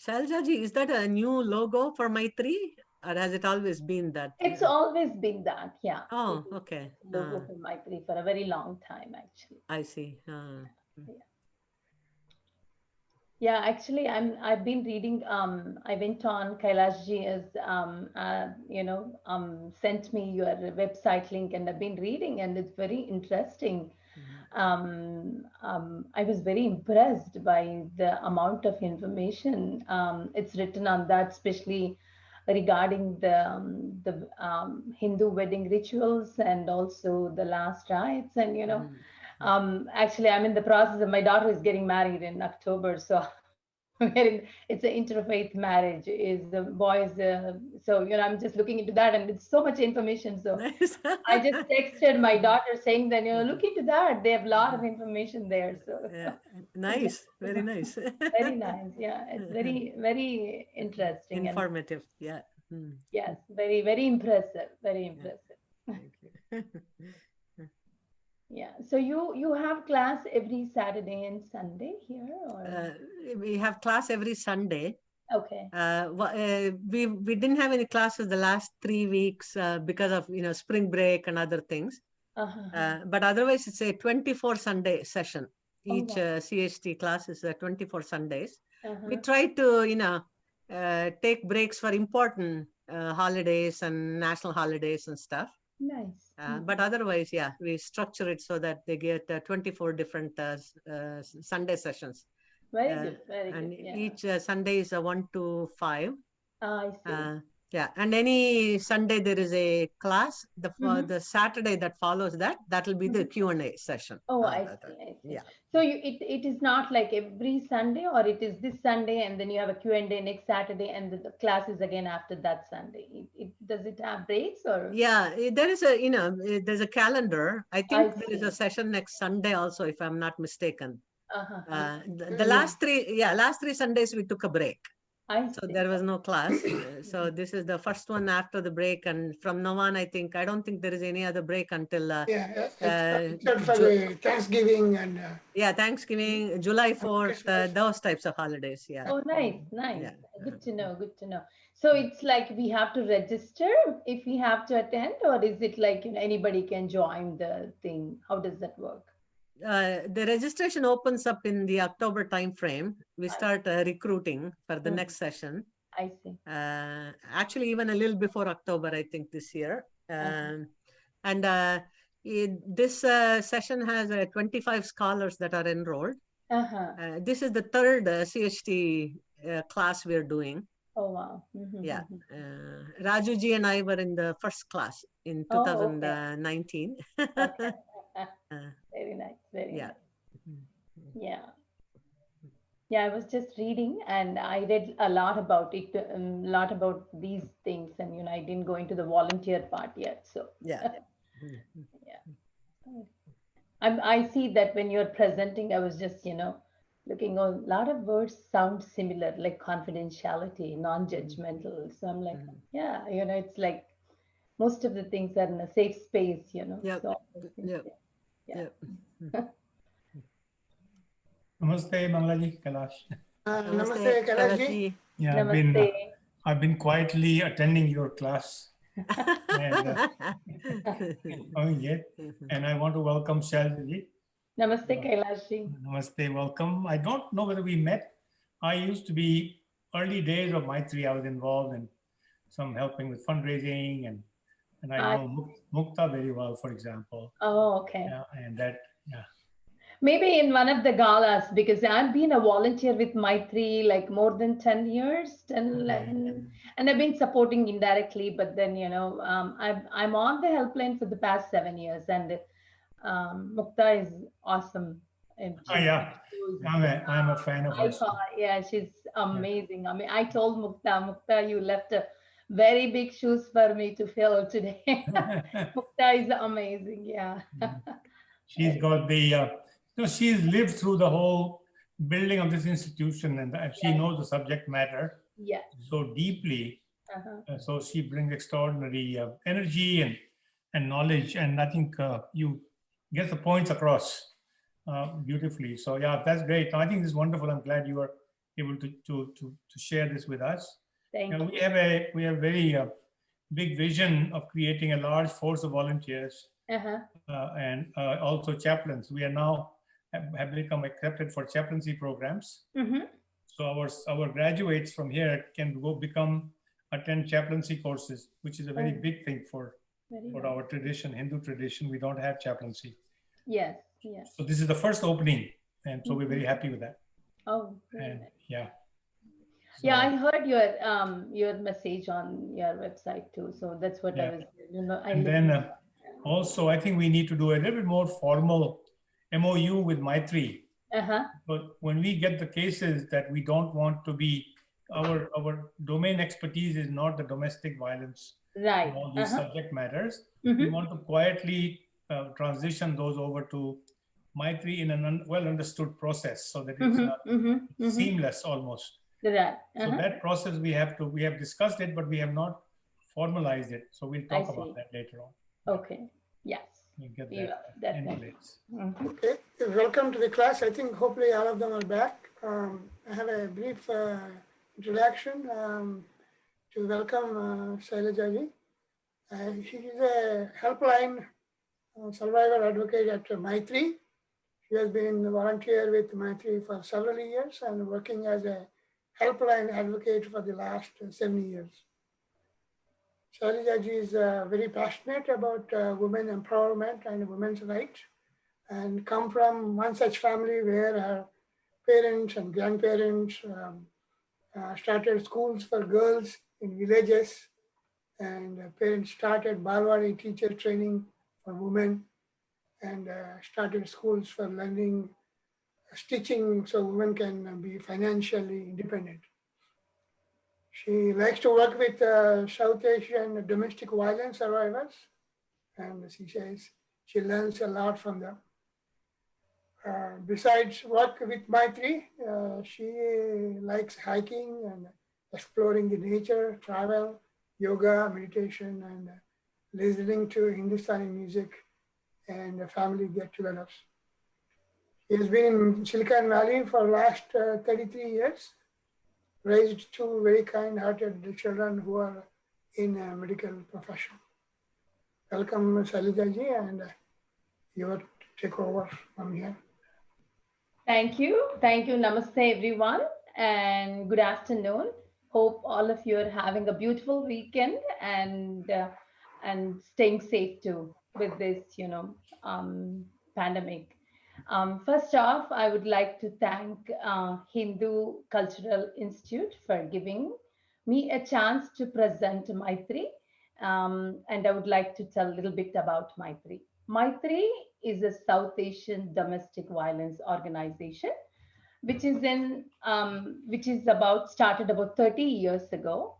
Shaljaji, is that a new logo for Maitri, or has it always been that? It's always been that, yeah. It Oh, is okay. logo for Maitri for a very long time, actually. I see. Yeah. Yeah, actually, I've been reading. I went on Kailashji has sent me your website link, and I've been reading, and it's very interesting. I was very impressed by the amount of information it's written on that, especially regarding the Hindu wedding rituals and also the last rites. And actually, I'm in the process of my daughter is getting married in October, so it's an interfaith marriage. Is the boys? So I'm just looking into that, and it's so much information. So Nice. I just texted my daughter saying that look into that. They have a lot of information there. So Yeah, nice. Very nice. very nice. Yeah, it's very very interesting and Informative. Yeah. yes, very very impressive. Very Yeah. impressive. Thank you. Yeah. So you have class every Saturday and Sunday here, or Uh, we have class every Sunday. okay? We didn't have any classes the last 3 weeks because of spring break and other things. Uh-huh. But otherwise, it's a 24 Sunday session. Oh Each wow. CHT class is 24 Sundays. We Uh-huh. try to take breaks for important holidays and national holidays and stuff. Nice. But otherwise, yeah, we structure it so that they get 24 different Sunday sessions. Very good. Very good. And Yeah. each Sunday is a 1 to 5. I see. Yeah, and any Sunday there is a class. Mm-hmm. The Saturday that follows that will be the Mm-hmm. Q&A session. Oh, I see. I see. Yeah. So it is not like every Sunday, or it is this Sunday and then you have a Q&A next Saturday and the class is again after that Sunday. Does it have breaks or? Yeah, there is there's a calendar. I I think there is a see. session next Sunday also, if I'm not mistaken. Uh-huh. The last three Sundays we took a break. I So see. there was no class. So this is the first one after the break. And from now on, I don't think there is any other break until except for the Thanksgiving and Thanksgiving, July 4th, Christmas. those types of holidays. Yeah. Oh, nice, nice. Yeah. Good to know. Good to know. So it's like we have to register if we have to attend, or is it like anybody can join the thing? How does that work? The registration opens up in the October timeframe. We I start recruiting for the mhm, next session. I see. Actually, even a little before October, I think this year. Uh-huh. And this session has 25 scholars that are enrolled. Uh-huh. This is the third CHT class we're doing. Oh wow. Yeah. Mm-hmm. Rajuji and I were in the first class in Oh, okay. 2019. Okay. Very nice. Very Yeah. nice. Yeah. Yeah, I was just reading and I read a lot about it, a lot about these things, and I didn't go into the volunteer part yet. So Yeah. yeah. I see that when you're presenting, I was just, looking a lot of words sound similar, like confidentiality, non-judgmental. So I'm like, yeah, it's like most of the things are in a safe space. Yep. So things, Yep. yeah. Yep. Namaste, Banglaji, Kailash. Namaste, Kailash. Yeah, Namaste. I've been quietly attending your class. And, and I want to welcome Shalji. Namaste, Kailashi. Namaste, welcome. I don't know whether we met. I used to be early days of Maitri. I was involved in some helping with fundraising, and I know Mukta very well, for example. Oh, okay. Yeah, and that, yeah. Maybe in one of the galas, because I've been a volunteer with Maitri like more than 10 years, and I've been supporting indirectly, but then, I'm on the helpline for the past 7 years, and Mukta is awesome. Yeah, I'm a fan of hers. Yeah, she's amazing. I mean, I told Mukta, you left a very big shoes for me to fill today. Mukta is amazing. Yeah. She's got the, she's lived through the whole building of this institution, and she knows the subject matter so deeply. So she brings extraordinary energy and knowledge, and I think you get the points across beautifully. So yeah, that's great. I think this is wonderful. I'm glad you are able to share this with us. Thank And you. we have very big vision of creating a large force of volunteers and also chaplains. We are now have become accepted for chaplaincy programs. So our graduates from here can become attend chaplaincy courses, which is a very big thing for our tradition, Hindu tradition. We don't have chaplaincy. Yes, yes. So this is the first opening, and so we're very happy with that. Oh, and nice. yeah. So, yeah, I heard your message on your website too. So that's what I was, and then also, I think we need to do a little bit more formal MOU with Maitri. But when we get the cases that we don't want to be, our domain expertise is not the domestic violence, right? All these subject matters. We want to quietly transition those over to Maitri in a well understood process, so that it's not seamless almost. Right. So that process we have discussed it, but we have not formalized it. So we'll talk about that later on. Okay. Yes. We'll get that in place. Okay. Welcome to the class. I think hopefully all of them are back. I have a brief introduction to welcome Shailaja ji. She is a helpline survivor advocate at Maitri. She has been a volunteer with Maitri for several years and working as a helpline advocate for the last 7 years. Shailaja ji is very passionate about women empowerment and women's rights, and come from one such family where her parents and grandparents started schools for girls in villages, and parents started Balwadi teacher training for women, and started schools for learning stitching so women can be financially independent. She likes to work with South Asian domestic violence survivors, and she says she learns a lot from them. Besides work with Maitri, she likes hiking and exploring the nature, travel, yoga, meditation, and listening to Hindustani music and family get-togethers. She has been in Silicon Valley for the last 33 years, raised two very kind-hearted children who are in a medical profession. Welcome, Shailaja ji, and you will take over from here. Thank you. Thank you. Namaste, everyone, and good afternoon. Hope all of you are having a beautiful weekend and staying safe too with this, pandemic. First off, I would like to thank Hindu Cultural Institute for giving me a chance to present Maitri. And I would like to tell a little bit about Maitri. Maitri is a South Asian domestic violence organization, which is started about 30 years ago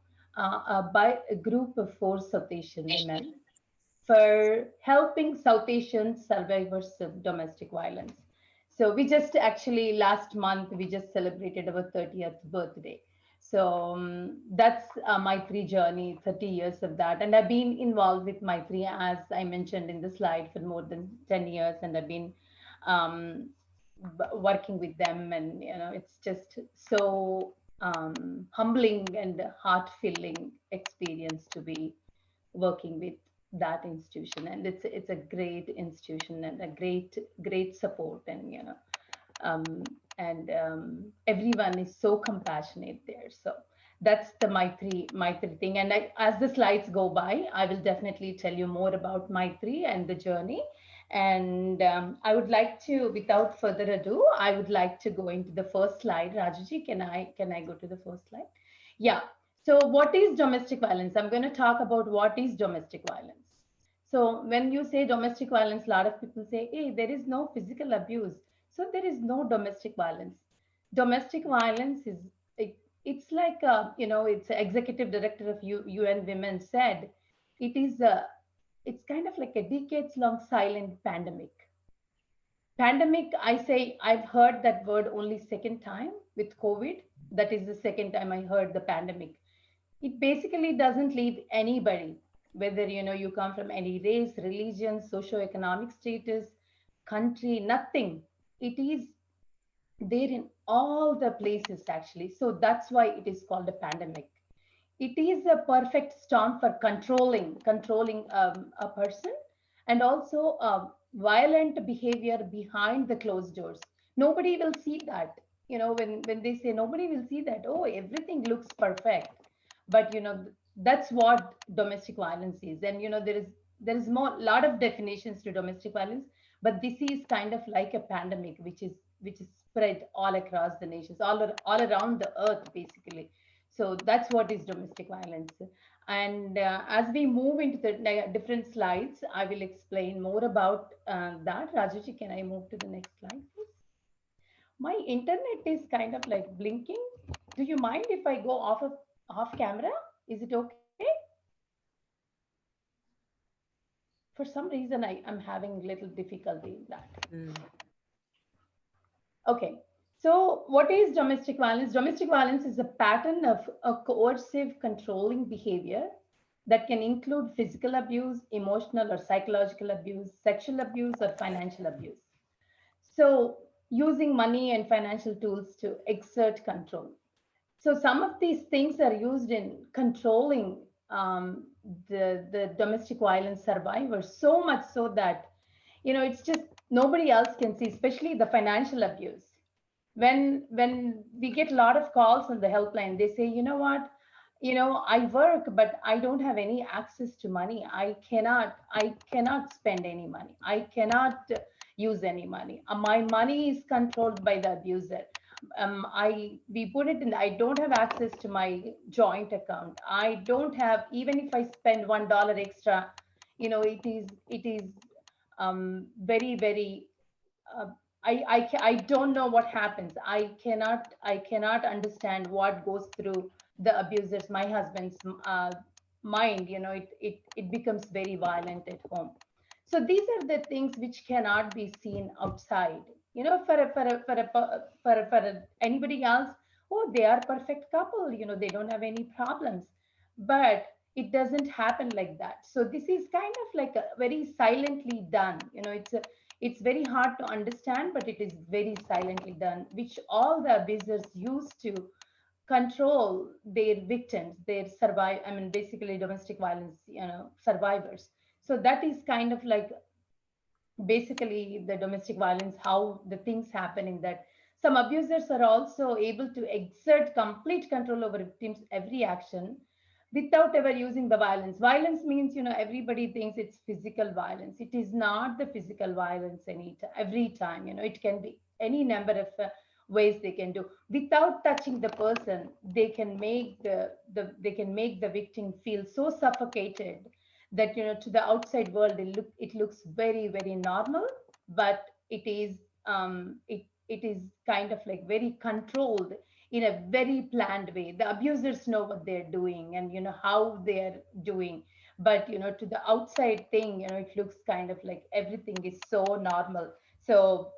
by a group of 4 South Asian women for helping South Asian survivors of domestic violence. So we just actually last month we just celebrated our 30th birthday. So that's Maitri journey, 30 years of that. And I've been involved with Maitri, as I mentioned in the slide, for more than 10 years. And I've been working with them. And, it's just so humbling and heart-filling experience to be working with that institution. And it's a great institution and a great support. And everyone is so compassionate there. So that's the Maitri thing. And as the slides go by, I will definitely tell you more about Maitri and the journey. And I would like to, without further ado, I would like to go into the first slide. Rajuji, can I go to the first slide? Yeah. So what is domestic violence? I'm going to talk about what is domestic violence. So when you say domestic violence, a lot of people say, hey, there is no physical abuse. So there is no domestic violence. Domestic violence is, it's like, it's executive director of UN Women said, it's kind of like a decades-long silent pandemic. Pandemic, I've heard that word only second time with COVID. That is the second time I heard the pandemic. It basically doesn't leave anybody, whether, you come from any race, religion, socioeconomic status, country, nothing. It is there in all the places actually. So that's why it is called a pandemic. It is a perfect storm for controlling a person, and also violent behavior behind the closed doors. Nobody will see that. When they say nobody will see that, oh, everything looks perfect, but that's what domestic violence is. And there is more lot of definitions to domestic violence, but this is kind of like a pandemic which is spread all across the nations, all around the earth basically. So that's what is domestic violence. And as we move into the different slides, I will explain more about that. Rajuji, can I move to the next slide, please? My internet is kind of like blinking. Do you mind if I go off camera? Is it okay? For some reason, I'm having little difficulty in that. Okay. So what is domestic violence? Domestic violence is a pattern of a coercive controlling behavior that can include physical abuse, emotional or psychological abuse, sexual abuse, or financial abuse. So using money and financial tools to exert control. So some of these things are used in controlling the domestic violence survivors, so much so that it's just nobody else can see, especially the financial abuse. When we get a lot of calls on the helpline, they say, you know what, I work, but I don't have any access to money. I cannot spend any money. I cannot use any money. My money is controlled by the abuser. We put it in. I don't have access to my joint account. I don't have, even if I spend $1 extra, it is very, very. I don't know what happens. I cannot understand what goes through the abusers, my husband's mind. It becomes very violent at home. So these are the things which cannot be seen outside. For anybody else, oh, they are perfect couple. They don't have any problems, but it doesn't happen like that. So this is kind of like a very silently done. It's very hard to understand, but it is very silently done, which all the abusers use to control their victims, their basically domestic violence, survivors. So that is kind of like basically the domestic violence, how the things happen in that. Some abusers are also able to exert complete control over victims' every action without ever using the violence. Violence means, everybody thinks it's physical violence. It is not the physical violence every time. It can be any number of ways they can do. Without touching the person, they can make the victim feel so suffocated that to the outside world it looks very, very normal, but it is kind of like very controlled in a very planned way. The abusers know what they're doing and how they're doing, but to the outside thing, it looks kind of like everything is so normal. So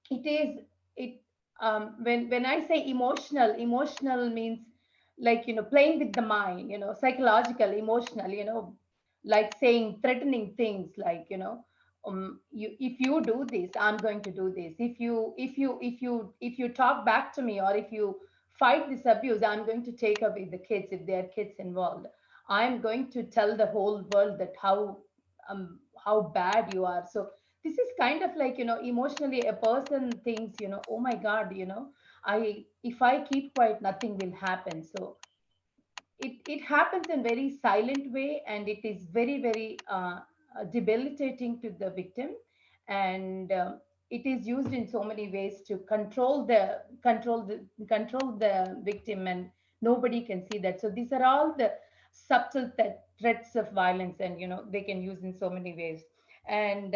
it is it when I say emotional means like playing with the mind, psychological, emotional, like saying threatening things like if you do this, I'm going to do this. If you talk back to me, or if you fight this abuse, I'm going to take away the kids if there are kids involved. I'm going to tell the whole world that how bad you are. So this is kind of like emotionally a person thinks, oh my god, I if I keep quiet, nothing will happen. So it happens in very silent way, and it is very, very debilitating to the victim. And it is used in so many ways to control the victim, and nobody can see that. So these are all the subtle threats of violence, and they can use in so many ways. And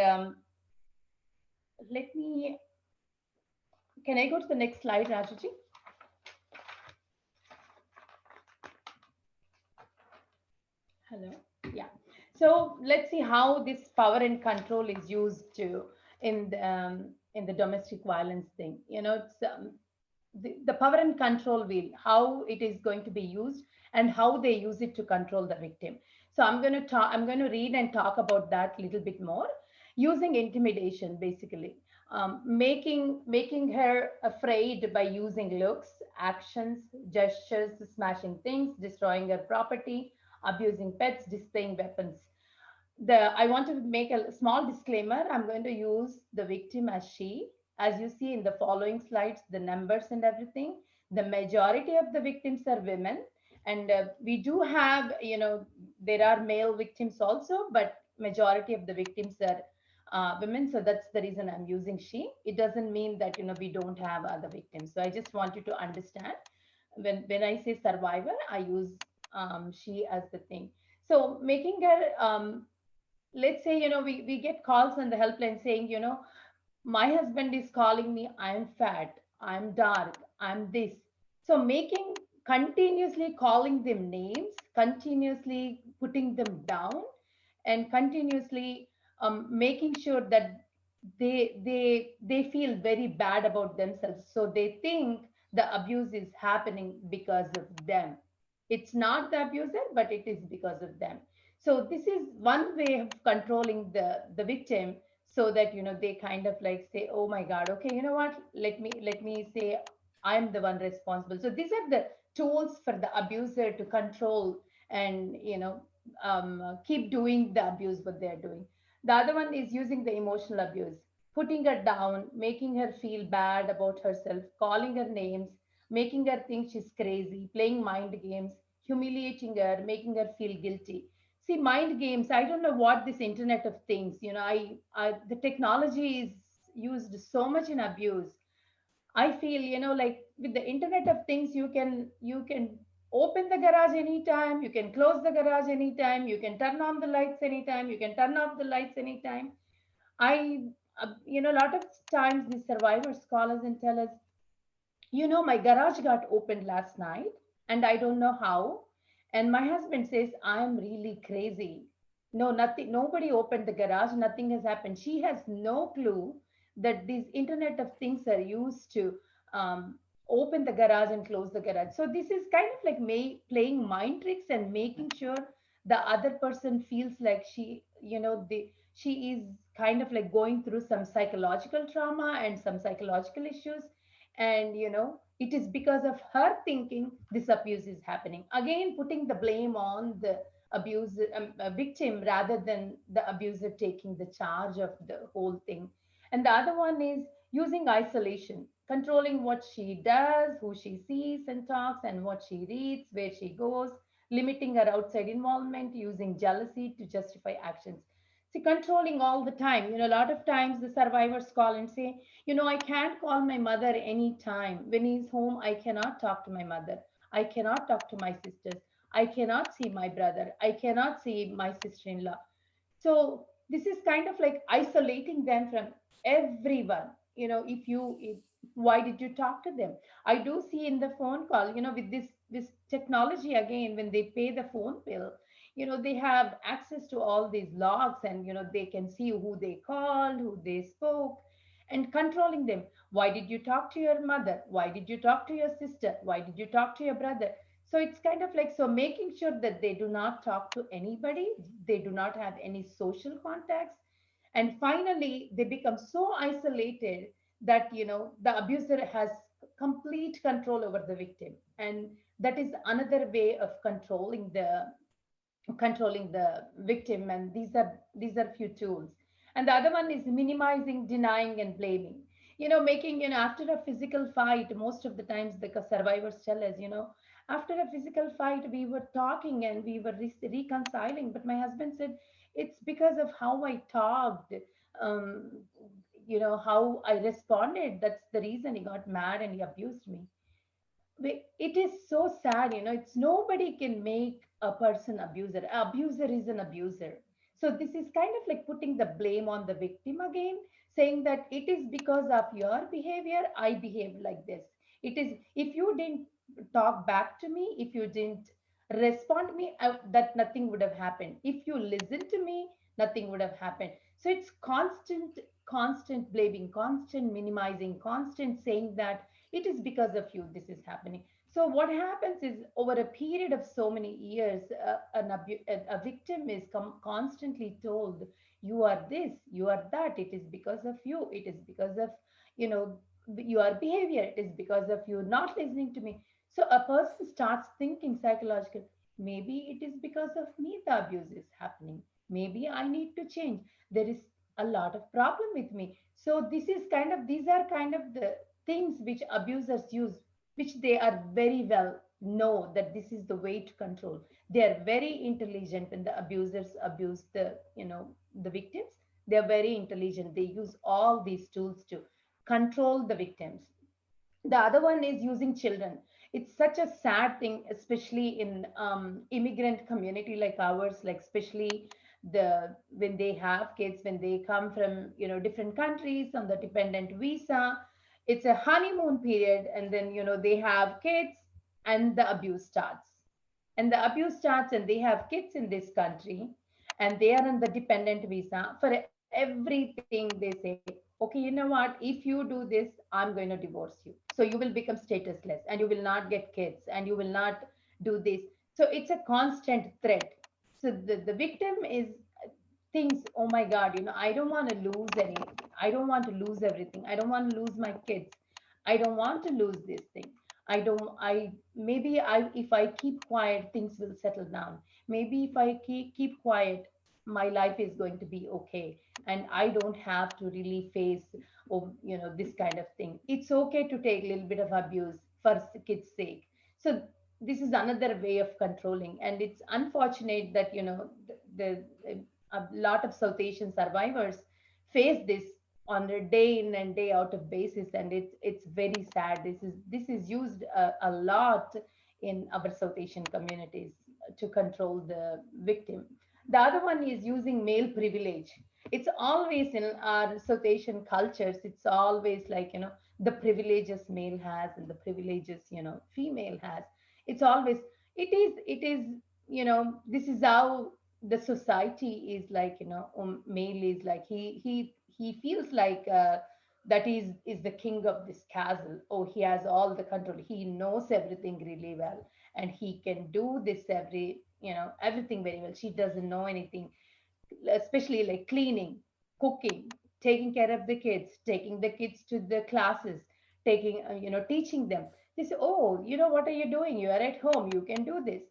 let me can I go to the next slide, Rajuji? Hello. Yeah. So let's see how this power and control is used to in the domestic violence thing. It's the power and control wheel, how it is going to be used and how they use it to control the victim. So I'm going to read and talk about that a little bit more. Using intimidation, basically. making her afraid by using looks, actions, gestures, smashing things, destroying her property, abusing pets, displaying weapons. I want to make a small disclaimer. I'm going to use the victim as she. As you see in the following slides, the numbers and everything, the majority of the victims are women. And we do have, there are male victims also, but majority of the victims are women. So that's the reason I'm using she. It doesn't mean that, we don't have other victims. So I just want you to understand when I say survivor, I use she as the thing. So making her let's say we get calls on the helpline saying my husband is calling me, I'm fat, I'm dark, I'm this. So making continuously calling them names, continuously putting them down, and continuously making sure that they feel very bad about themselves, so they think the abuse is happening because of them. It's not the abuser, but it is because of them. So this is one way of controlling the victim, so that they kind of like say, oh my god, okay, you know what, let me say I'm the one responsible. So these are the tools for the abuser to control and keep doing the abuse what they're doing. The other one is using the emotional abuse, putting her down, making her feel bad about herself, calling her names, making her think she's crazy, playing mind games, humiliating her, making her feel guilty. See, mind games, I don't know what this internet of things, the technology is used so much in abuse. I feel, like with the Internet of Things, you can open the garage anytime, you can close the garage anytime, you can turn on the lights anytime, you can turn off the lights anytime. A lot of times these survivors call us and tell us, my garage got opened last night and I don't know how. And my husband says, I'm really crazy. No, nothing, nobody opened the garage, nothing has happened. She has no clue that these Internet of Things are used to um, open the garage and close the garage. So this is kind of like playing mind tricks and making sure the other person feels like she is kind of like going through some psychological trauma and some psychological issues, and it is because of her thinking this abuse is happening, again putting the blame on the abuser, victim, rather than the abuser taking the charge of the whole thing. And the other one is using isolation, controlling what she does, who she sees and talks, and what she reads, where she goes, limiting her outside involvement, using jealousy to justify actions. See, controlling all the time. A lot of times the survivors call and say, I can't call my mother anytime. When he's home, I cannot talk to my mother. I cannot talk to my sisters. I cannot see my brother. I cannot see my sister in law. So this is kind of like isolating them from everyone. Why did you talk to them? I do see in the phone call, with this technology, again, when they pay the phone bill, they have access to all these logs, and they can see who they called, who they spoke, and controlling them. Why did you talk to your mother? Why did you talk to your sister? Why did you talk to your brother? So it's kind of like, so making sure that they do not talk to anybody, they do not have any social contacts, and finally they become so isolated that the abuser has complete control over the victim. And that is another way of controlling the victim. And these are few tools. And the other one is minimizing, denying, and blaming. Making, after a physical fight, most of the times the survivors tell us, after a physical fight we were talking and we were reconciling, but my husband said it's because of how I talked, um, how I responded, that's the reason he got mad and he abused me. It is so sad. It's nobody can make a person abuser. Abuser is an abuser. So this is kind of like putting the blame on the victim again, saying that it is because of your behavior I behave like this. It is, if you didn't talk back to me, if you didn't respond to me, that nothing would have happened. If you listen to me, nothing would have happened. So it's constant blaming, constant minimizing, constant saying that it is because of you this is happening. So what happens is over a period of so many years, a victim is constantly told, you are this, you are that, it is because of you, it is because of, you know, your behavior, it is because of you not listening to me. So a person starts thinking psychological, maybe it is because of me the abuse is happening. Maybe I need to change. There is a lot of problem with me. So these are kind of the things which abusers use, which they are very well know that this is the way to control. They are very intelligent when the abusers abuse the, the victims. They are very intelligent. They use all these tools to control the victims. The other one is using children. It's such a sad thing, especially in immigrant community like ours, like especially the when they have kids, when they come from different countries on the dependent visa. It's a honeymoon period, and then they have kids, and the abuse starts. And the abuse starts, and they have kids in this country, and they are on the dependent visa. For everything they say, okay, you know what, if you do this, I'm going to divorce you, so you will become statusless, and you will not get kids, and you will not do this. So it's a constant threat. So the victim is thinks, oh my god, I don't want to lose anything, I don't want to lose everything, I don't want to lose my kids, I don't want to lose this thing. I don't I maybe I if I keep quiet, things will settle down. Maybe if I keep quiet, my life is going to be okay, and I don't have to really face, this kind of thing. It's okay to take a little bit of abuse for kids sake. So this is another way of controlling, and it's unfortunate that a lot of South Asian survivors face this on a day in and day out of basis, and it's very sad. This is used a lot in our South Asian communities to control the victim. The other one is using male privilege. It's always in our South Asian cultures, it's always like, the privileges male has and the privileges, female has. It's always, it is, this is how the society is like, male is like, he feels like, that is the king of this castle. Oh, he has all the control, he knows everything really well, and he can do this everything very well. She doesn't know anything, especially like cleaning, cooking, taking care of the kids, taking the kids to the classes, taking, teaching them. They say, oh, what are you doing? You are at home, you can do this.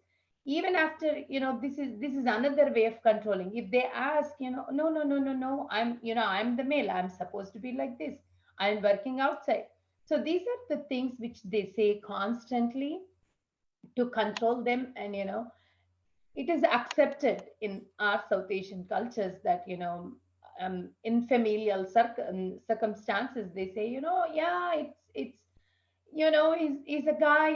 Even after, this is another way of controlling. If they ask, no, no, no, no, no, I'm the male, I'm supposed to be like this, I'm working outside. So these are the things which they say constantly to control them. And it is accepted in our South Asian cultures that, in familial circumstances, they say, yeah, it's he's a guy,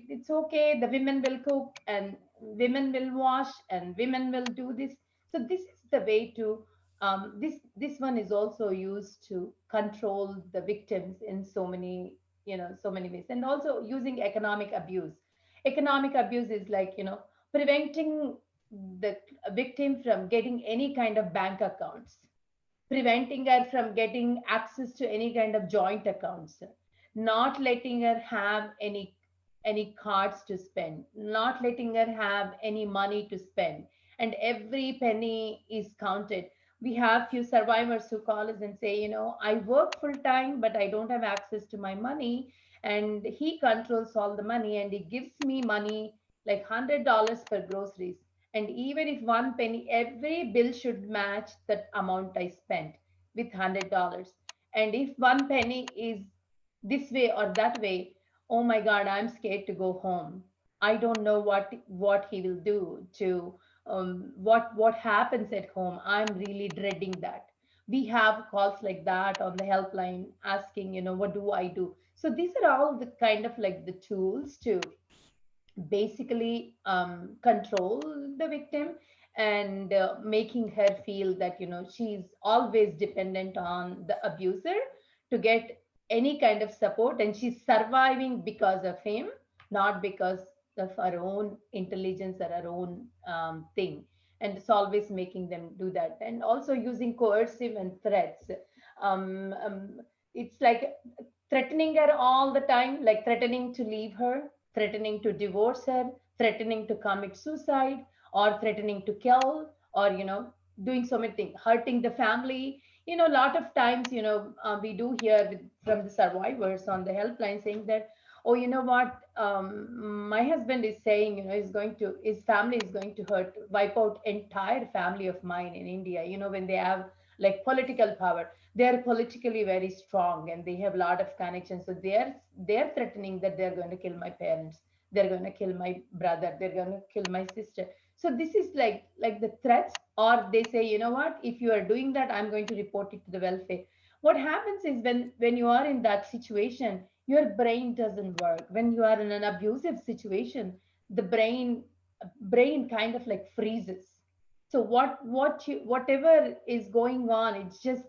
it's okay. The women will cook, and women will wash, and women will do this. So this is the way to, this one is also used to control the victims in so many, so many ways. And also using economic abuse. Economic abuse is like, preventing the victim from getting any kind of bank accounts, preventing her from getting access to any kind of joint accounts, not letting her have any cards to spend, not letting her have any money to spend, and every penny is counted. We have few survivors who call us and say, I work full time, but I don't have access to my money, and he controls all the money, and he gives me money like $100 for groceries. And even if one penny, every bill should match that amount I spent with $100. And if one penny is this way or that way, oh my God, I'm scared to go home. I don't know what he will do to, what happens at home. I'm really dreading that. We have calls like that on the helpline asking, what do I do? So these are all the kind of like the tools to basically control the victim, and making her feel that she's always dependent on the abuser to get any kind of support, and she's surviving because of him, not because of her own intelligence or her own thing. And it's always making them do that, and also using coercive and threats. It's like threatening her all the time, like threatening to leave her, threatening to divorce her, threatening to commit suicide, or threatening to kill, or doing so many things, hurting the family. A lot of times, we do hear from the survivors on the helpline saying that, oh, you know what, my husband is saying, his family is going to wipe out entire family of mine in India. When they have like political power, they are politically very strong and they have a lot of connections. So they're threatening that they're going to kill my parents, they're going to kill my brother, they're going to kill my sister. So this is like the threats. Or they say, you know what, if you are doing that, I'm going to report it to the welfare. What happens is, when you are in that situation, your brain doesn't work. When you are in an abusive situation, the brain kind of like freezes. So whatever is going on, it just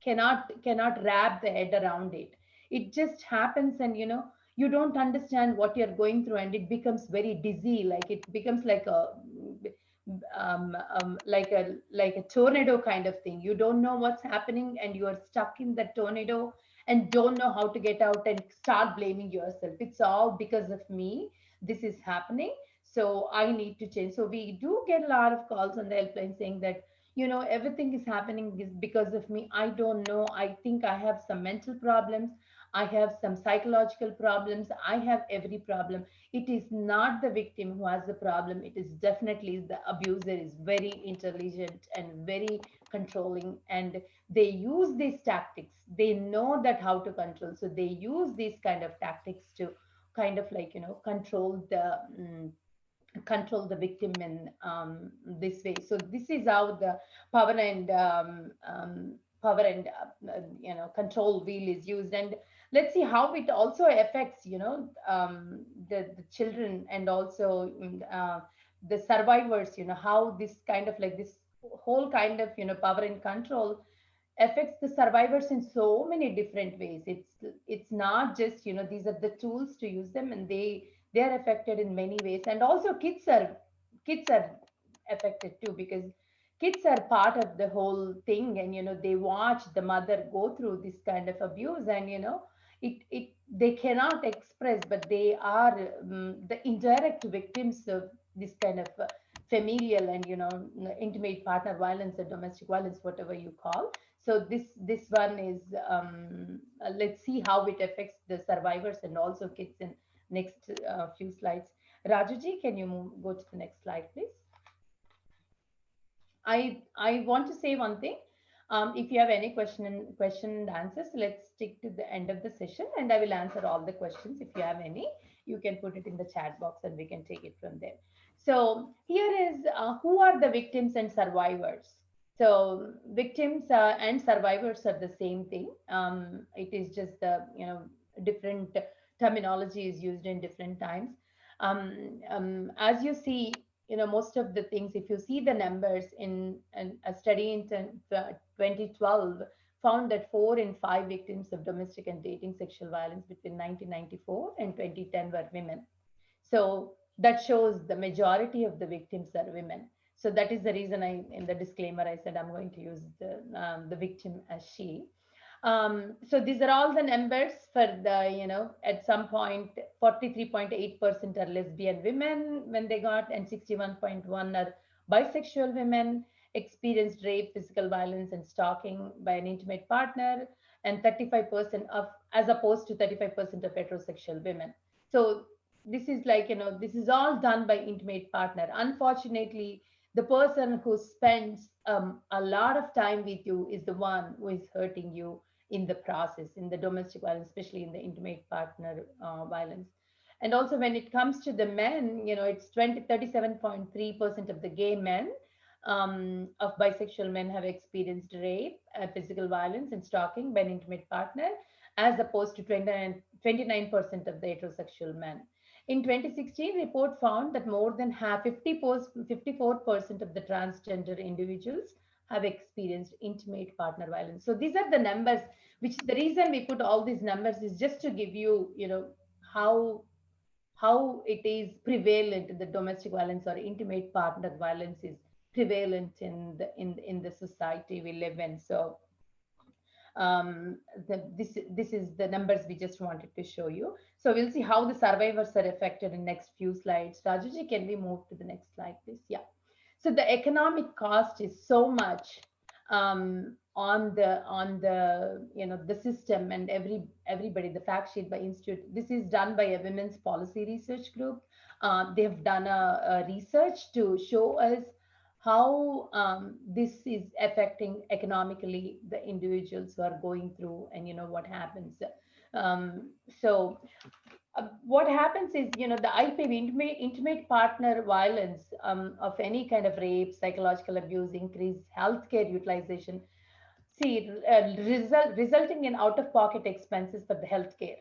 cannot wrap the head around it. It just happens, and you don't understand what you're going through, and it becomes very dizzy. Like it becomes like a tornado kind of thing. You don't know what's happening, and you are stuck in the tornado and don't know how to get out, and start blaming yourself. It's all because of me this is happening, so I need to change. So we do get a lot of calls on the helpline saying that, everything is happening is because of me. I don't know, I think I have some mental problems, I have some psychological problems, I have every problem. It is not the victim who has the problem. It is definitely the abuser is very intelligent and very controlling, and they use these tactics. They know that how to control, so they use these kind of tactics to kind of like control the victim in this way. So this is how the power and control wheel is used. And let's see how it also affects the children, and also the survivors. How this kind of like this whole kind of power and control affects the survivors in so many different ways. It's not just these are the tools to use them, and they are affected in many ways. And also kids are affected too, because kids are part of the whole thing, and they watch the mother go through this kind of abuse, and it they cannot express, but they are the indirect victims of this kind of familial and intimate partner violence or domestic violence, whatever you call. So this one is let's see how it affects the survivors and also kids in next few slides. Rajuji, can you go to the next slide, please? I want to say one thing. If you have any question and answers, let's stick to the end of the session, and I will answer all the questions. If you have any, you can put it in the chat box, and we can take it from there. So here is who are the victims and survivors. So victims and survivors are the same thing. It is just the different terminology is used in different times. As you see, most of the things, if you see the numbers in a study in 2012 found that 4 in 5 victims of domestic and dating sexual violence between 1994 and 2010 were women. So that shows the majority of the victims are women. So that is the reason in the disclaimer, I said I'm going to use the victim as she. So these are all the numbers for the, at some point, 43.8% are lesbian women when they got, and 61.1 are bisexual women, experienced rape, physical violence, and stalking by an intimate partner, and 35% of, as opposed to 35% of heterosexual women. So this is like, this is all done by intimate partner. Unfortunately, the person who spends a lot of time with you is the one who is hurting you in the process, in the domestic violence, especially in the intimate partner violence. And also when it comes to the men, it's 37.3% of the gay men of bisexual men have experienced rape, physical violence, and stalking by an intimate partner, as opposed to 29% of the heterosexual men. In 2016, report found that more than 54% of the transgender individuals have experienced intimate partner violence. So these are the numbers, which the reason we put all these numbers is just to give you, how it is prevalent, the domestic violence or intimate partner violence is prevalent in the society we live in. So This is the numbers we just wanted to show you. So we'll see how the survivors are affected in next few slides. Rajuji, can we move to the next slide, please? Yeah. So the economic cost is so much on the the system and everybody. The fact sheet by institute. This is done by a women's policy research group. They've done a research to show us how this is affecting economically the individuals who are going through, and what happens. So what happens is, the IPV, intimate partner violence, of any kind of rape, psychological abuse, increased healthcare utilization, see, resulting in out-of-pocket expenses for the healthcare.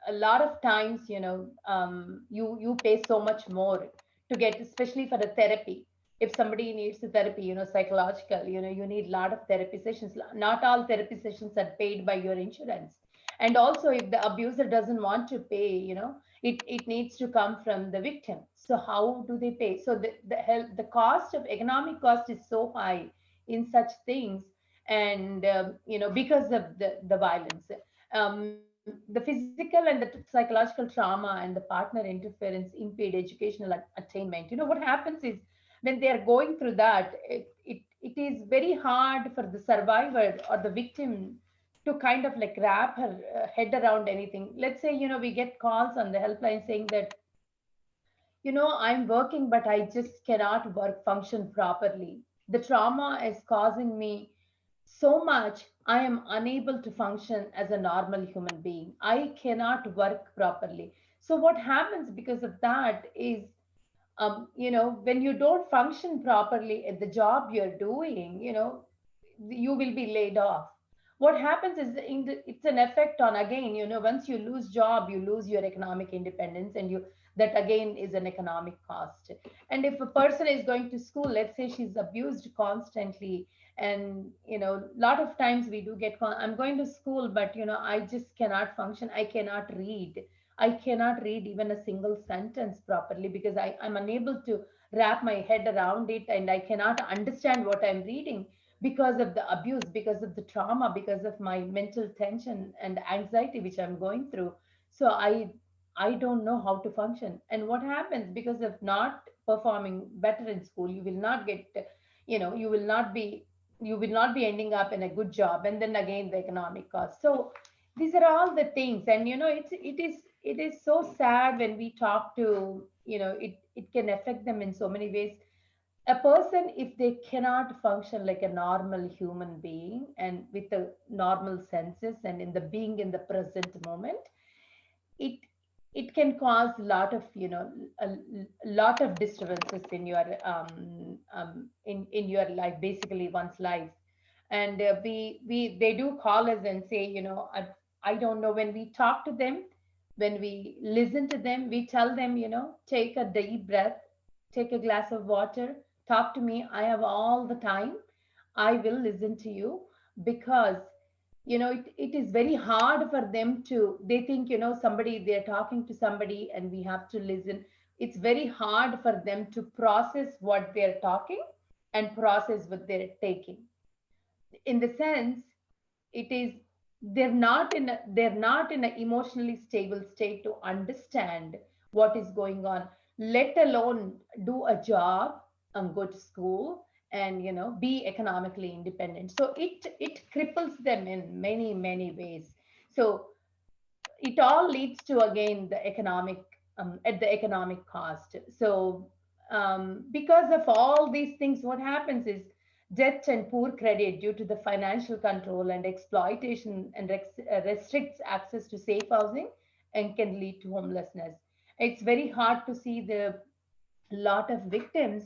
A lot of times, you pay so much more to get, especially for the therapy. If somebody needs a therapy, psychological, you need a lot of therapy sessions. Not all therapy sessions are paid by your insurance. And also, if the abuser doesn't want to pay, it needs to come from the victim. So how do they pay? So the cost of economic cost is so high in such things, and because of the violence, the physical and the psychological trauma and the partner interference impede educational attainment. What happens is, when they are going through that, it is very hard for the survivor or the victim to kind of like wrap her head around anything. Let's say, we get calls on the helpline saying that, I'm working, but I just cannot work function properly. The trauma is causing me so much, I am unable to function as a normal human being. I cannot work properly. So what happens because of that is, when you don't function properly at the job you're doing, you will be laid off. What happens is, it's an effect on, again, once you lose job, you lose your economic independence, and that again is an economic cost. And if a person is going to school, let's say she's abused constantly, and a lot of times we do get I'm going to school, but I just cannot function. I cannot read even a single sentence properly, because I'm unable to wrap my head around it, and I cannot understand what I'm reading because of the abuse, because of the trauma, because of my mental tension and anxiety which I'm going through. So I don't know how to function. And what happens, because of not performing better in school, you will not get, you will not be ending up in a good job, and then again the economic cost. So these are all the things, and it is so sad when we talk to, it can affect them in so many ways. A person, if they cannot function like a normal human being and with the normal senses and in the being in the present moment, it it can cause a lot of, a lot of disturbances in your in your life, basically one's life. And we they do call us and say, I don't know, when we talk to them, when we listen to them, we tell them, take a deep breath, take a glass of water, talk to me, I have all the time, I will listen to you. Because it is very hard for them to, they think, somebody, they're talking to somebody and we have to listen. It's very hard for them to process what they're talking and process what they're taking. In the sense, it is, they're not in an emotionally stable state to understand what is going on, let alone do a job and go to school and be economically independent. So it cripples them in many many ways. So it all leads to, again, the economic, at the economic cost. So because of all these things, what happens is debt and poor credit due to the financial control and exploitation, and restricts access to safe housing and can lead to homelessness. It's very hard to see the lot of victims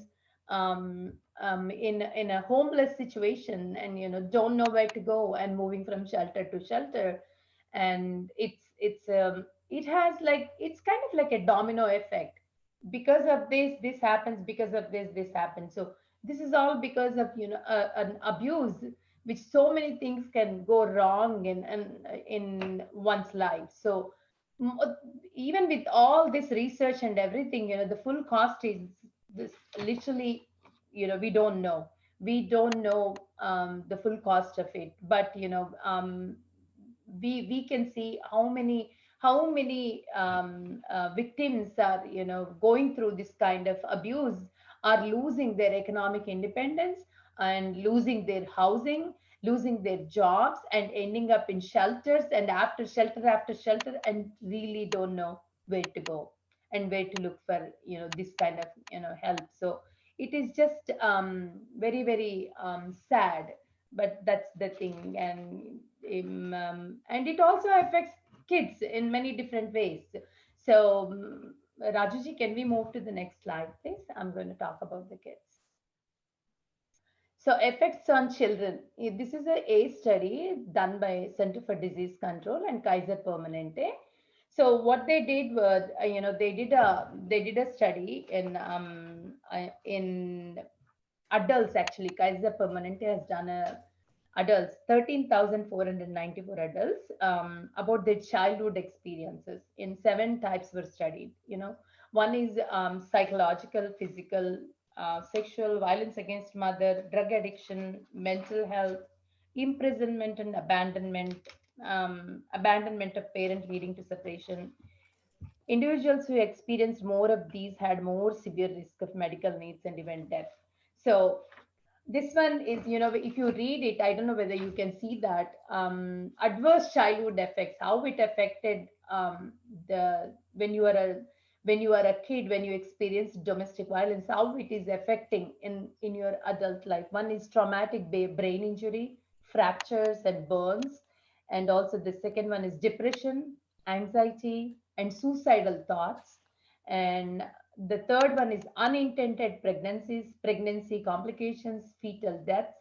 in a homeless situation, and don't know where to go, and moving from shelter to shelter. And it has, like, it's kind of like a domino effect. Because of this happens, because of this happens. So this is all because of an abuse, which so many things can go wrong in one's life. So even with all this research and everything, the full cost is this, literally, we don't know. we don't know the full cost of it, but we can see how many victims are going through this kind of abuse, are losing their economic independence and losing their housing, losing their jobs, and ending up in shelters, and after shelter, and really don't know where to go and where to look for this kind of help. So it is just very very sad, but that's the thing. And it also affects kids in many different ways. So Rajuji, can we move to the next slide, please? I'm going to talk about the kids. So effects on children. This is a study done by Center for Disease Control and Kaiser Permanente. So what they did was, they did a study in adults. Actually, Kaiser Permanente has done a adults, 13,494 adults, about their childhood experiences. In 7 types were studied. One is psychological, physical, sexual, violence against mother, drug addiction, mental health, imprisonment and abandonment of parent leading to separation. Individuals who experienced more of these had more severe risk of medical needs and even death. So this one is, if you read it, I don't know whether you can see that adverse childhood effects, how it affected the when you are a kid, when you experience domestic violence, how it is affecting in your adult life. One is traumatic brain injury, fractures and burns, and also the second one is depression, anxiety, and suicidal thoughts. And the third one is unintended pregnancies, pregnancy complications, fetal deaths.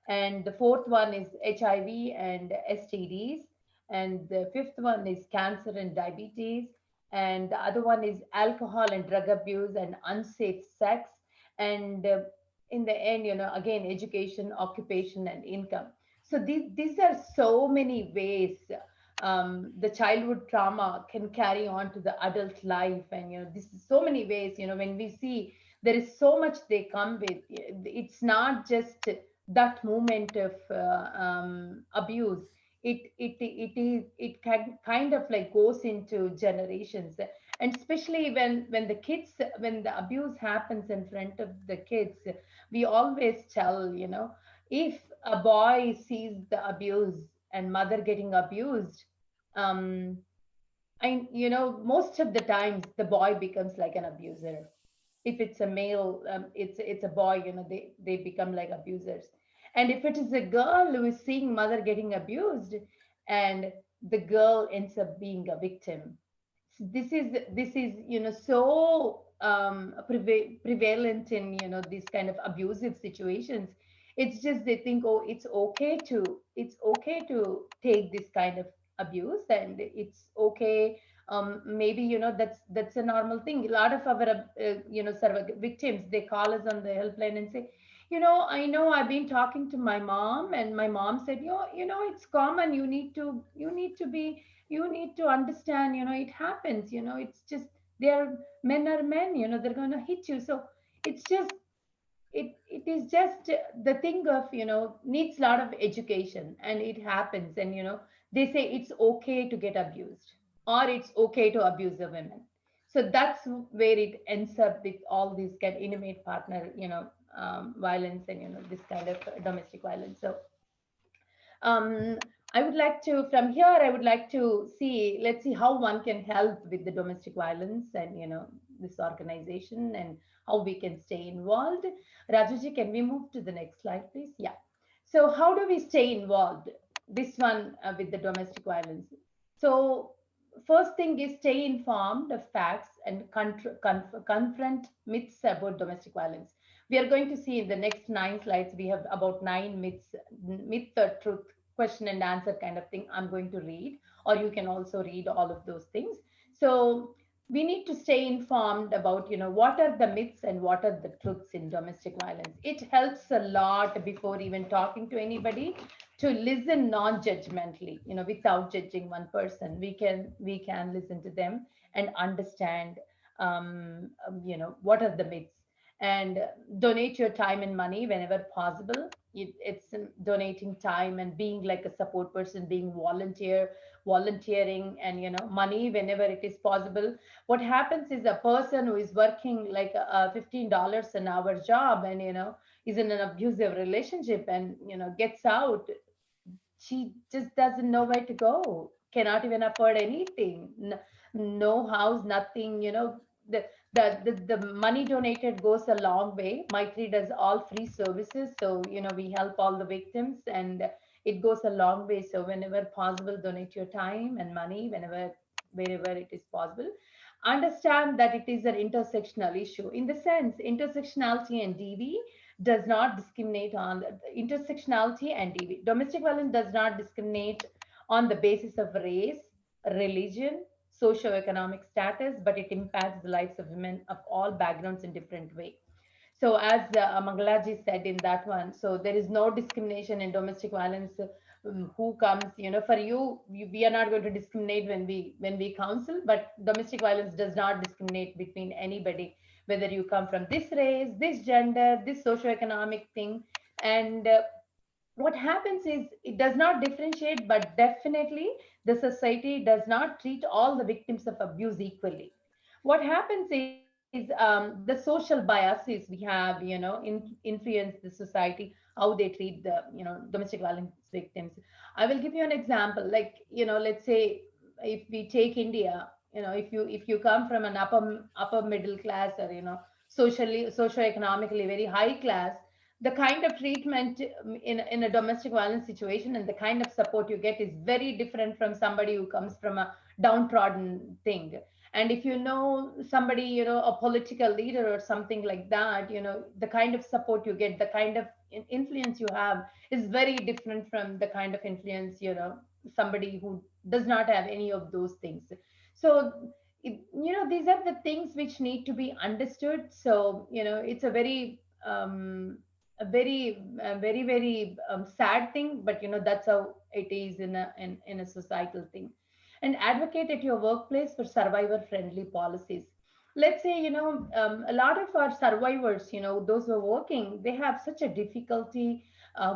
And the fourth one is HIV and STDs. And the fifth one is cancer and diabetes. And the other one is alcohol and drug abuse and unsafe sex. And in the end, again, education, occupation, and income. So these are so many ways the childhood trauma can carry on to the adult life. And this is so many ways. When we see there is so much they come with, it's not just that moment of abuse. It can kind of like goes into generations. And especially when the kids, when the abuse happens in front of the kids, we always tell, if a boy sees the abuse and mother getting abused, um most of the times the boy becomes like an abuser. If it's a male, it's a boy, they become like abusers. And if it is a girl who is seeing mother getting abused, and the girl ends up being a victim. This is so prevalent in these kind of abusive situations. It's just they think, oh, it's okay to take this kind of abuse, and it's okay. Maybe that's a normal thing. A lot of our victims, they call us on the helpline and say, I know I've been talking to my mom, and my mom said, it's common. You need to understand, it happens, it's just, they're men are men, they're going to hit you. So it's just, it is just the thing of, needs a lot of education, and it happens. And they say it's okay to get abused, or it's okay to abuse a woman. So that's where it ends up with all these kind of intimate partner violence, and this kind of domestic violence. So um, I would like to, from here, I would like to see, let's see how one can help with the domestic violence, and, this organization, and how we can stay involved. Rajuji, can we move to the next slide, please? Yeah. So how do we stay involved? This one with the domestic violence. So first thing is stay informed of facts and confront myths about domestic violence. We are going to see in the next 9 slides, we have about 9 myths, myth or truth, question and answer kind of thing I'm going to read, or you can also read all of those things. So we need to stay informed about, what are the myths and what are the truths in domestic violence. It helps a lot before even talking to anybody, to listen non-judgmentally, without judging one person. We can listen to them and understand, what are the myths. and donate your time and money whenever possible. It's donating time and being like a support person, being volunteering, and money whenever it is possible. What happens is a person who is working like a $15 an hour job, and is in an abusive relationship, and gets out, she just doesn't know where to go, cannot even afford anything, no house, nothing. The, the money donated goes a long way. Maitri does all free services, so we help all the victims, and it goes a long way. So whenever possible, donate your time and money wherever it is possible. Understand that it is an intersectional issue, in the sense intersectionality and DV does not discriminate on intersectionality, and DV. Domestic violence does not discriminate on the basis of race, religion, socioeconomic status, but it impacts the lives of women of all backgrounds in different way. So as Mangalaji said in that one, so there is no discrimination in domestic violence. Who comes, for we are not going to discriminate when we counsel, but domestic violence does not discriminate between anybody, whether you come from this race, this gender, this socioeconomic thing. And what happens is it does not differentiate, but definitely the society does not treat all the victims of abuse equally. What happens is the social biases we have, influence the society, how they treat the domestic violence victims. I will give you an example. Like, let's say if we take India, if you come from an upper middle class, or socially socioeconomically very high class, the kind of treatment in a domestic violence situation and the kind of support you get is very different from somebody who comes from a downtrodden thing. And if you know somebody, a political leader or something like that, the kind of support you get, the kind of influence you have is very different from the kind of influence, somebody who does not have any of those things. So these are the things which need to be understood. So it's a very sad thing, but that's how it is in a societal thing. And advocate at your workplace for survivor friendly policies. Let's say a lot of our survivors, those who are working, they have such a difficulty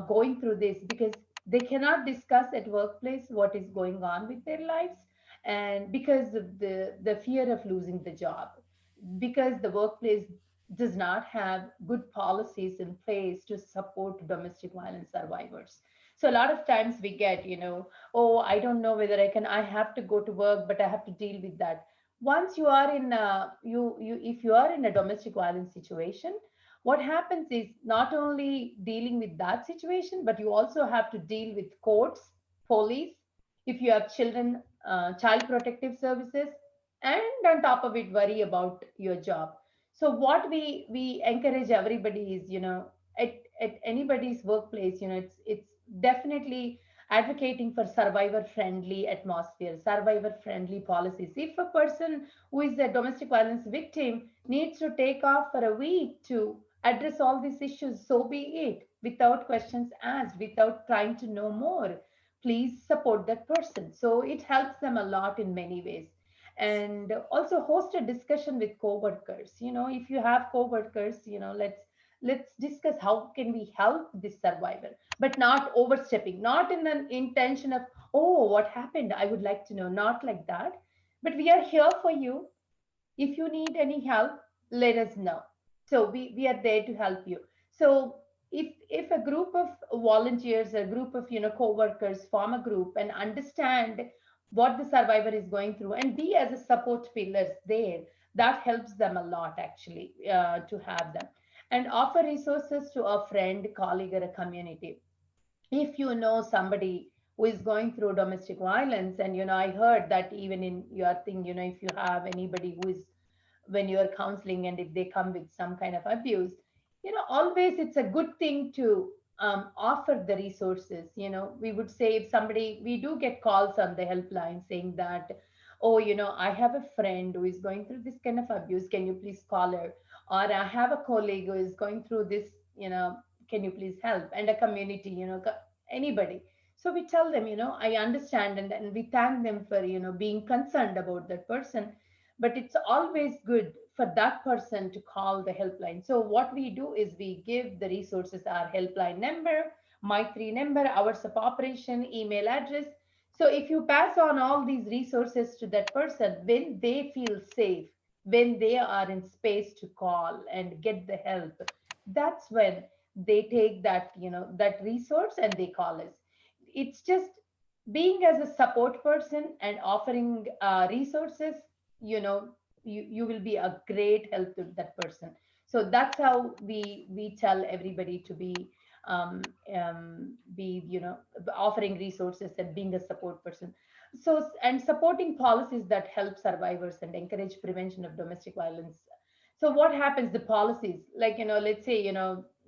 going through this, because they cannot discuss at workplace what is going on with their lives, and because of the fear of losing the job, because the workplace does not have good policies in place to support domestic violence survivors. So a lot of times we get, oh, I don't know whether I have to go to work, but I have to deal with that. Once you are in if you are in a domestic violence situation, what happens is not only dealing with that situation, but you also have to deal with courts, police, if you have children, child protective services, and on top of it, worry about your job. So what we encourage everybody is, at anybody's workplace, it's definitely advocating for survivor friendly atmosphere, survivor friendly policies. If a person who is a domestic violence victim needs to take off for a week to address all these issues, so be it, without questions asked, without trying to know more. Please support that person. So it helps them a lot in many ways. And also host a discussion with coworkers. If you have coworkers, let's discuss how can we help this survivor, but not overstepping, not in an intention of, oh, what happened, I would like to know, not like that. But we are here for you. If you need any help, let us know. So we are there to help you. So if a group of volunteers, a group of co-workers form a group and understand what the survivor is going through and be as a support pillars there, that helps them a lot actually, to have them. And offer resources to a friend, colleague, or a community. If you know somebody who is going through domestic violence, and I heard that even in your thing, if you have anybody who is, when you're counseling, and if they come with some kind of abuse, always it's a good thing to offer the resources. We would say, if somebody, we do get calls on the helpline saying that, oh, I have a friend who is going through this kind of abuse, can you please call her? Or I have a colleague who is going through this, can you please help? And a community, anybody. So we tell them, I understand, and we thank them for being concerned about that person. But it's always good for that person to call the helpline. So what we do is we give the resources, our helpline number, Maitri number, hours of operation, email address. So if you pass on all these resources to that person, when they feel safe, when they are in space to call and get the help, that's when they take that, that resource and they call us. It's just being as a support person and offering resources, you know, you will be a great help to that person. So that's how we tell everybody to um, be, offering resources and being a support person. So, and supporting policies that help survivors and encourage prevention of domestic violence. So what happens, the policies, like, let's say,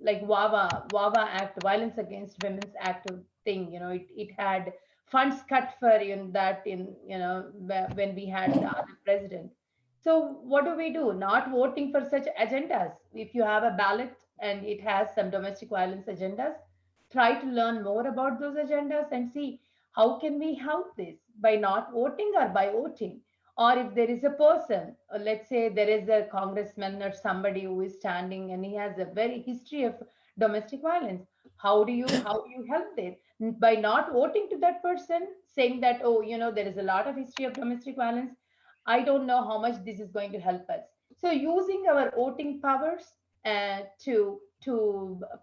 like WAVA Act, Violence Against Women's Act thing, it had funds cut for that in, when we had the other president. So what do we do? Not voting for such agendas. If you have a ballot and it has some domestic violence agendas, try to learn more about those agendas and see how can we help this by not voting or by voting. Or if there is a person, let's say there is a congressman or somebody who is standing and he has a very history of domestic violence, how do you help there? By not voting to that person, saying that, oh, there is a lot of history of domestic violence, I don't know how much this is going to help us. So using our voting powers to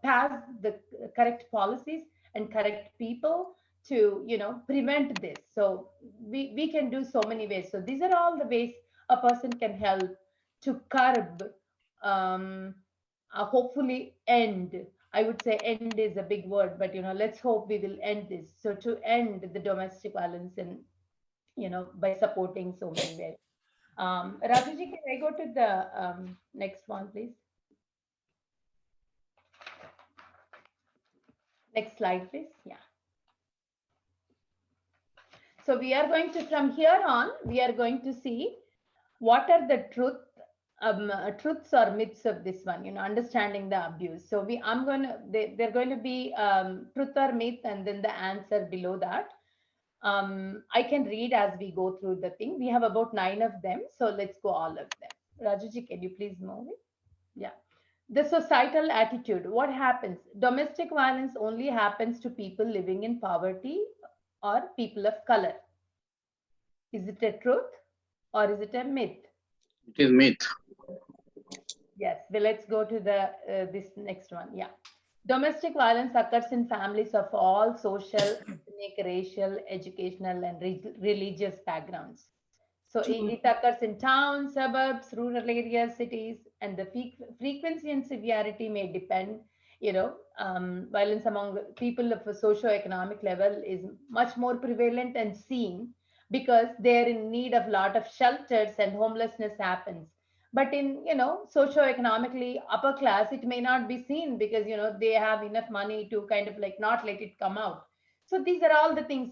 pass the correct policies and correct people to prevent this. So we can do so many ways. So these are all the ways a person can help to curb, um, hopefully end. I would say end is a big word, but let's hope we will end this. So to end the domestic violence and by supporting so many ways. Rajuji, can I go to the next one, please? Next slide, please. Yeah. So we are going to, from here on, we are going to see what are the truths or myths of this one, understanding the abuse. So they're going to be truth or myth and then the answer below that. I can read as we go through the thing. We have about 9 of them. So let's go all of them. Rajuji, can you please move it? Yeah. The societal attitude. What happens? Domestic violence only happens to people living in poverty or people of color. Is it a truth or is it a myth? It is myth. Yes. Well, let's go to the this next one. Yeah. Domestic violence occurs in families of all social, ethnic, racial, educational, and religious backgrounds. So it occurs in towns, suburbs, rural areas, cities, and the frequency and severity may depend. Violence among people of a socio-economic level is much more prevalent and seen because they're in need of a lot of shelters and homelessness happens. But in socio-economically upper class, it may not be seen because they have enough money to kind of like not let it come out. So these are all the things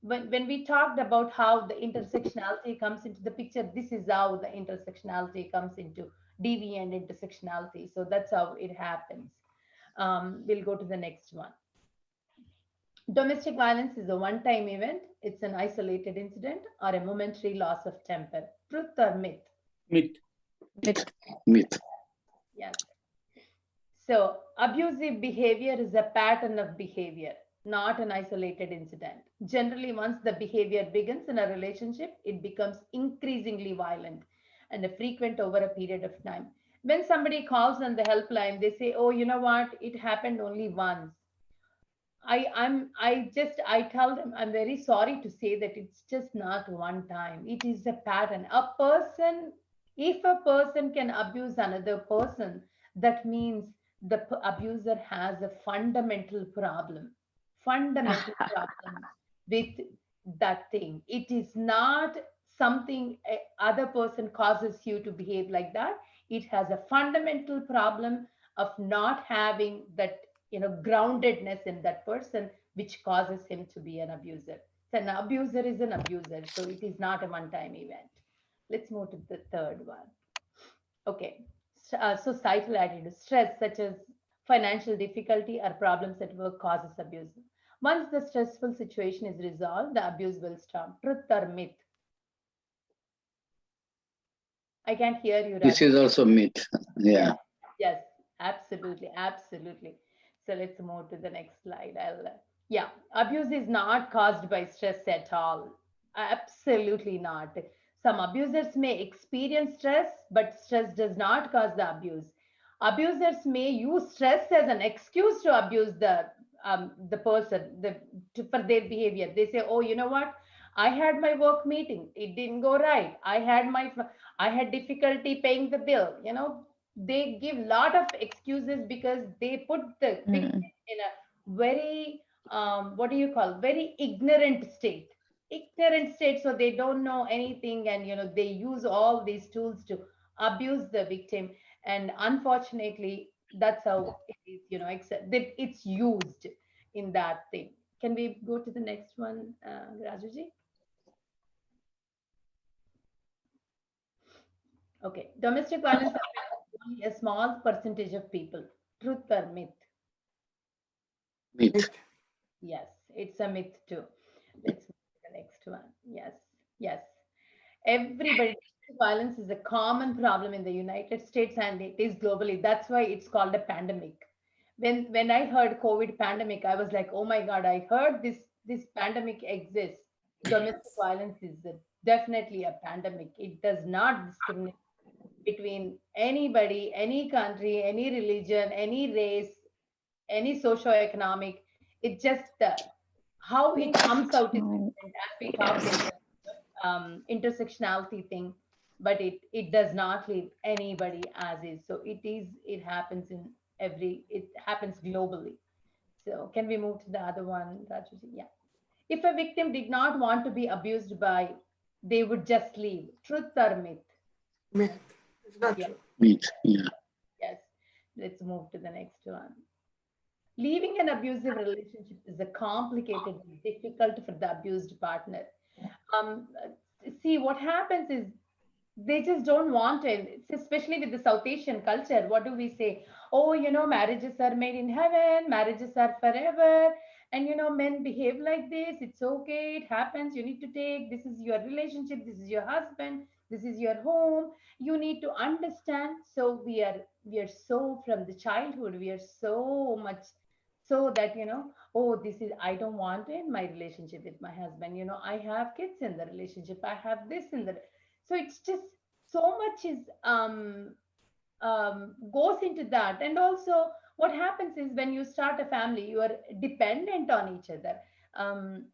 when we talked about how the intersectionality comes into the picture, this is how the intersectionality comes into DV and intersectionality. So that's how it happens. We'll go to the next one. Domestic violence is a one-time event. It's an isolated incident or a momentary loss of temper. Truth or myth? Myth. Myth. Myth. Yes. So abusive behavior is a pattern of behavior, not an isolated incident. Generally, once the behavior begins in a relationship, it becomes increasingly violent and frequent over a period of time. When somebody calls on the helpline, they say, oh, you know what? It happened only once. I tell them, I'm very sorry to say that it's just not one time. It is a pattern. If a person can abuse another person, that means the abuser has a fundamental problem with that thing. It is not something other person causes you to behave like that. It has a fundamental problem of not having that groundedness in that person, which causes him to be an abuser. So an abuser is an abuser, so it is not a one-time event. Let's move to the third one. Okay. Societal attitude. Stress such as financial difficulty or problems at work causes abuse. Once the stressful situation is resolved, the abuse will stop. Truth or myth? I can't hear you, This Raj. is also myth. Yeah. Yes, absolutely, absolutely. So let's move to the next slide. Yeah, abuse is not caused by stress at all. Absolutely not. Some abusers may experience stress, but stress does not cause the abuse. Abusers may use stress as an excuse to abuse the person for their behavior. They say, "Oh, you know what? I had my work meeting. It didn't go right. I had difficulty paying the bill. They give lot of excuses because they put the victim in a very what do you call very ignorant state, so they don't know anything, and they use all these tools to abuse the victim. And unfortunately, that's how it is, except that it's used in that thing. Can we go to the next one, Rajuji? Okay, domestic violence affects only a small percentage of people. Truth or myth? Myth. Yes, it's a myth too. Let's move to the next one. Yes, yes. Everybody, violence is a common problem in the United States and it is globally. That's why it's called a pandemic. When I heard COVID pandemic, I was like, oh my God, I heard this pandemic exists. Domestic violence is definitely a pandemic. It does not discriminate between anybody, any country, any religion, any race, any socio-economic. It just how it comes out is different, as we talked in the intersectionality thing, but it does not leave anybody as is. So it happens it happens globally. So can we move to the other one, Rajuji? Yeah. If a victim did not want to be abused by, they would just leave. Truth or myth? Myth. It's not Yeah. true. Myth. Yeah. Yes. Let's move to the next one. Leaving an abusive relationship is a complicated and difficult for the abused partner. Um, See, what happens is they just don't want it. It's especially with the South Asian culture. What do we say? Oh, marriages are made in heaven, marriages are forever. And, men behave like this. It's okay. It happens. You need to take. This is your relationship. This is your husband. This is your home. You need to understand. So we are so from the childhood. We are so much so that oh, this is, I don't want in my relationship with my husband. I have kids in the relationship, I have this in the, so it's just so much is goes into that. And also what happens is when you start a family, you are dependent on each other. um,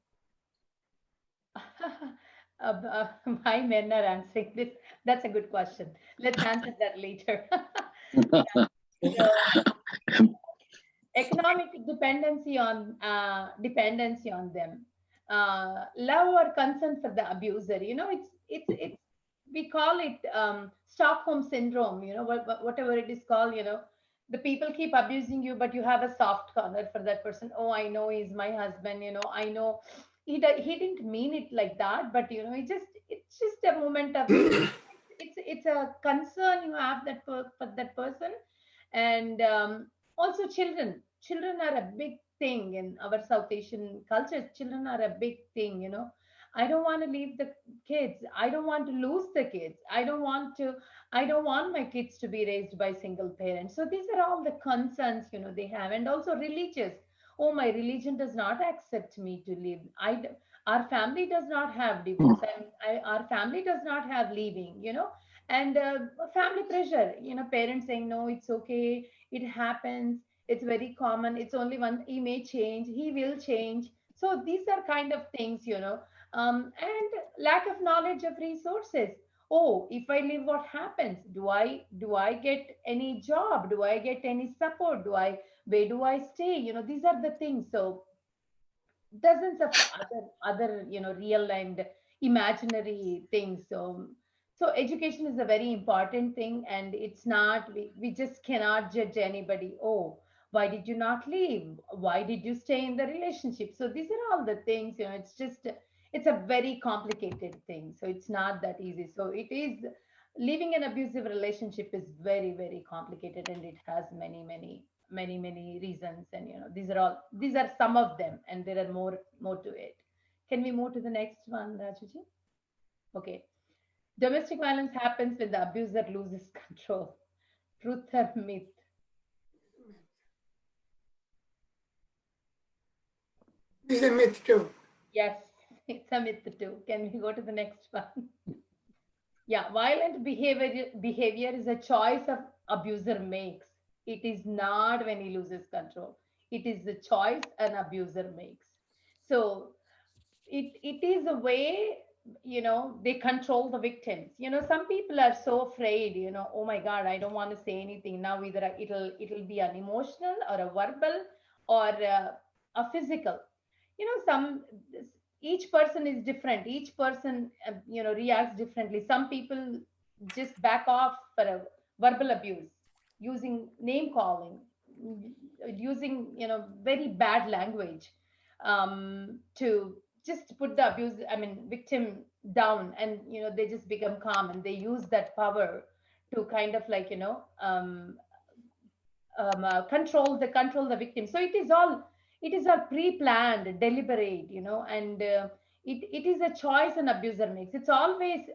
why men are answering this? That's a good question. Let's answer that later. So, economic dependency on them, love or concern for the abuser. It's we call it Stockholm syndrome. Whatever it is called. The people keep abusing you, but you have a soft corner for that person. Oh, I know he's my husband. I know he didn't mean it like that, but it's just a moment of it's a concern you have for that person. And also children are a big thing in our South Asian culture. Children are a big thing. I don't want to leave the kids. I don't want to lose the kids. I don't want my kids to be raised by single parents. So these are all the concerns they have. And also religious. Oh, my religion does not accept me to live. Our family does not have divorce. Our family does not have leaving. And family pressure. Parents saying no, it's okay, it happens, it's very common, it's only one, he may change, he will change. So these are kind of things. And lack of knowledge of resources. Oh, if I leave, what happens? Do I get any job? Do I get any support? Where do I stay? These are the things. So dozens of other real and imaginary things. So education is a very important thing, and it's not, we just cannot judge anybody. Oh, why did you not leave? Why did you stay in the relationship? So these are all the things. It's a very complicated thing, so it's not that easy. So it is, living an abusive relationship is very, very complicated, and it has many reasons. And these are some of them, and there are more to it. Can we move to the next one, Rajuji? Okay. Domestic violence happens when the abuser loses control. Truth or myth? This is a myth too. Yes, it's a myth too. Can we go to the next one? Yeah, violent behavior is a choice of abuser makes. It is not when he loses control. It is the choice an abuser makes. So it is a way, they control the victims. Some people are so afraid, oh my God, I don't want to say anything now. Either it'll be an emotional or a verbal or a physical. Some, each person is different. Each person reacts differently. Some people just back off for a verbal abuse, using name calling, using very bad language, to just put the victim down, and they just become calm, and they use that power to kind of like control the victim. So it is all pre-planned, deliberate, and it is a choice an abuser makes. It's always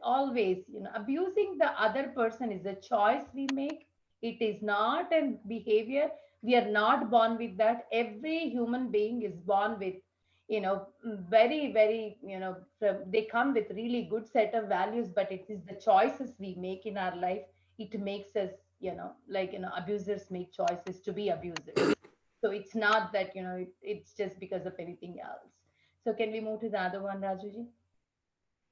abusing the other person is a choice we make. It is not a behavior. We are not born with that. Every human being is born with very, very, they come with really good set of values, but it is the choices we make in our life. It makes us, abusers make choices to be abusers. So it's not that it's just because of anything else. So can we move to the other one, Rajuji?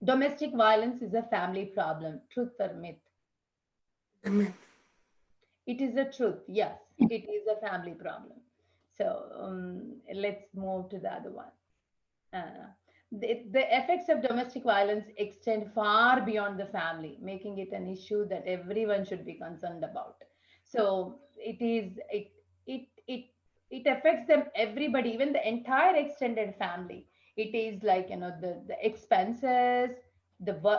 Domestic violence is a family problem. Truth or myth? A myth. It is a truth. Yes, it is a family problem. So let's move to the other one. The effects of domestic violence extend far beyond the family, making it an issue that everyone should be concerned about. So it affects them, everybody, even the entire extended family. It is like the expenses,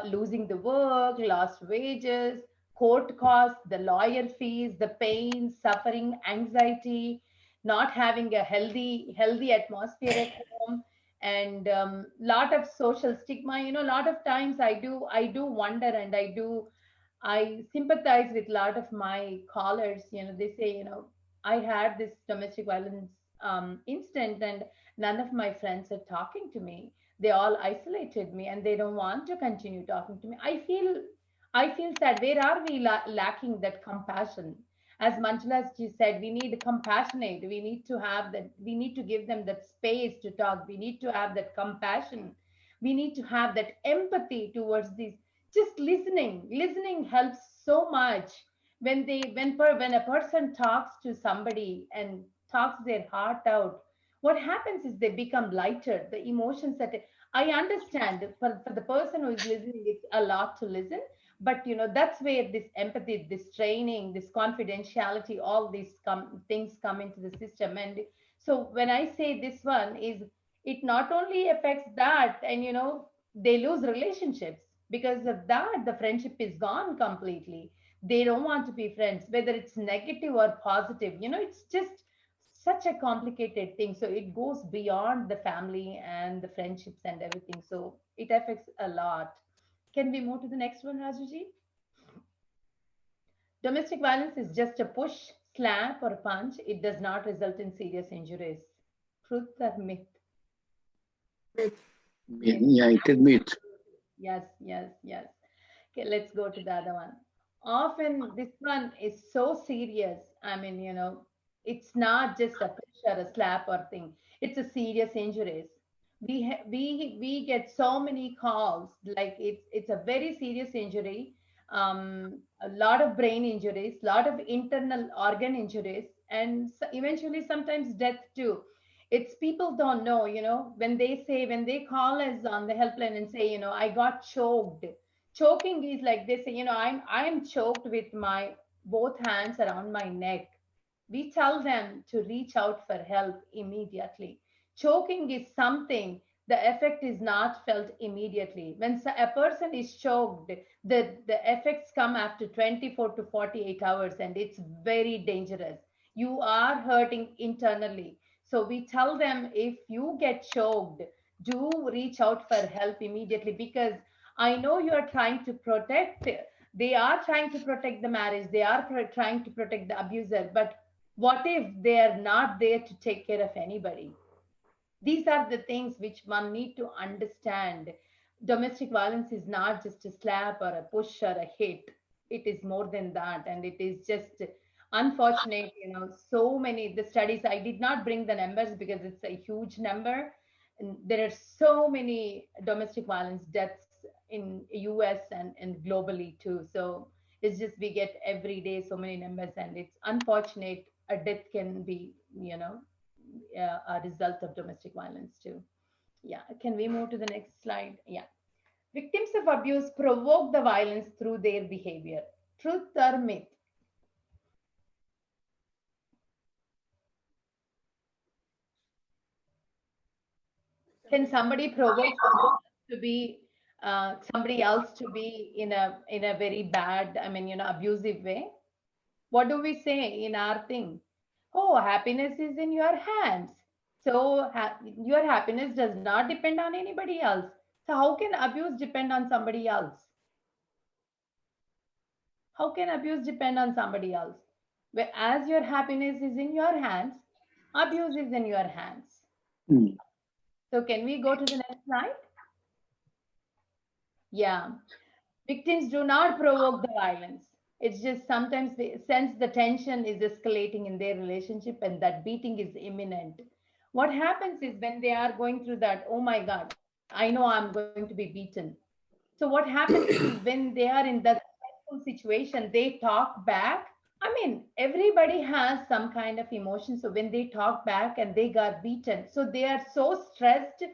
losing the work, lost wages, court costs, the lawyer fees, the pain, suffering, anxiety, not having a healthy atmosphere at home, and lot of social stigma. A lot of times I do wonder, and I sympathize with a lot of my callers. They say, I had this domestic violence incident, and none of my friends are talking to me. They all isolated me, and they don't want to continue talking to me. I feel sad. Where are we lacking that compassion? As Manjula ji said, we need compassionate. We need to have that. We need to give them that space to talk. We need to have that compassion. We need to have that empathy towards these. Just listening helps so much. When a person talks to somebody and talks their heart out, what happens is they become lighter. The emotions that I understand, for the person who is listening, it's a lot to listen, but that's where this empathy, this training, this confidentiality, all these things come into the system. And so when I say this one is, it not only affects that, and they lose relationships because of that. The friendship is gone completely. They don't want to be friends, whether it's negative or positive. It's just such a complicated thing. So it goes beyond the family and the friendships and everything. So it affects a lot. Can we move to the next one, Rajuji? Domestic violence is just a push, slap, or punch. It does not result in serious injuries. Truth or myth? Myth. Yeah, it is myth. Yes, yes, yes. Okay, let's go to the other one. Often this one is so serious. It's not just a push or a slap or thing. It's a serious injuries. We get so many calls, like it's a very serious injury, a lot of brain injuries, lot of internal organ injuries, and eventually sometimes death too. It's people don't know, when they call us on the helpline and say, I got choked. Choking is like they say, I'm choked with my both hands around my neck. We tell them to reach out for help immediately. Choking is something, the effect is not felt immediately. When a person is choked, the effects come after 24 to 48 hours, and it's very dangerous. You are hurting internally. So we tell them, if you get choked, do reach out for help immediately, because I know you are trying to protect, they are trying to protect the marriage, they are trying to protect the abuser, but what if they are not there to take care of anybody? These are the things which one need to understand. Domestic violence is not just a slap or a push or a hit. It is more than that, and it is just unfortunate. So many the studies. I did not bring the numbers because it's a huge number. And there are so many domestic violence deaths in US and globally too. So it's just we get every day so many numbers, and it's unfortunate. A death can be, a result of domestic violence too. Yeah, can we move to the next slide? Yeah. Victims of abuse provoke the violence through their behavior. Truth or myth? Can somebody provoke to be somebody else to be in a very bad, abusive way? What do we say in our thing? Oh, happiness is in your hands. So your happiness does not depend on anybody else. So how can abuse depend on somebody else? How can abuse depend on somebody else? Whereas your happiness is in your hands, abuse is in your hands. Mm. So can we go to the next slide? Yeah. Victims do not provoke the violence. It's just sometimes they sense the tension is escalating in their relationship and that beating is imminent. What happens is when they are going through that, oh my God, I know I'm going to be beaten. So what happens is when they are in that stressful situation, they talk back. Everybody has some kind of emotion. So when they talk back and they got beaten, so they are so stressed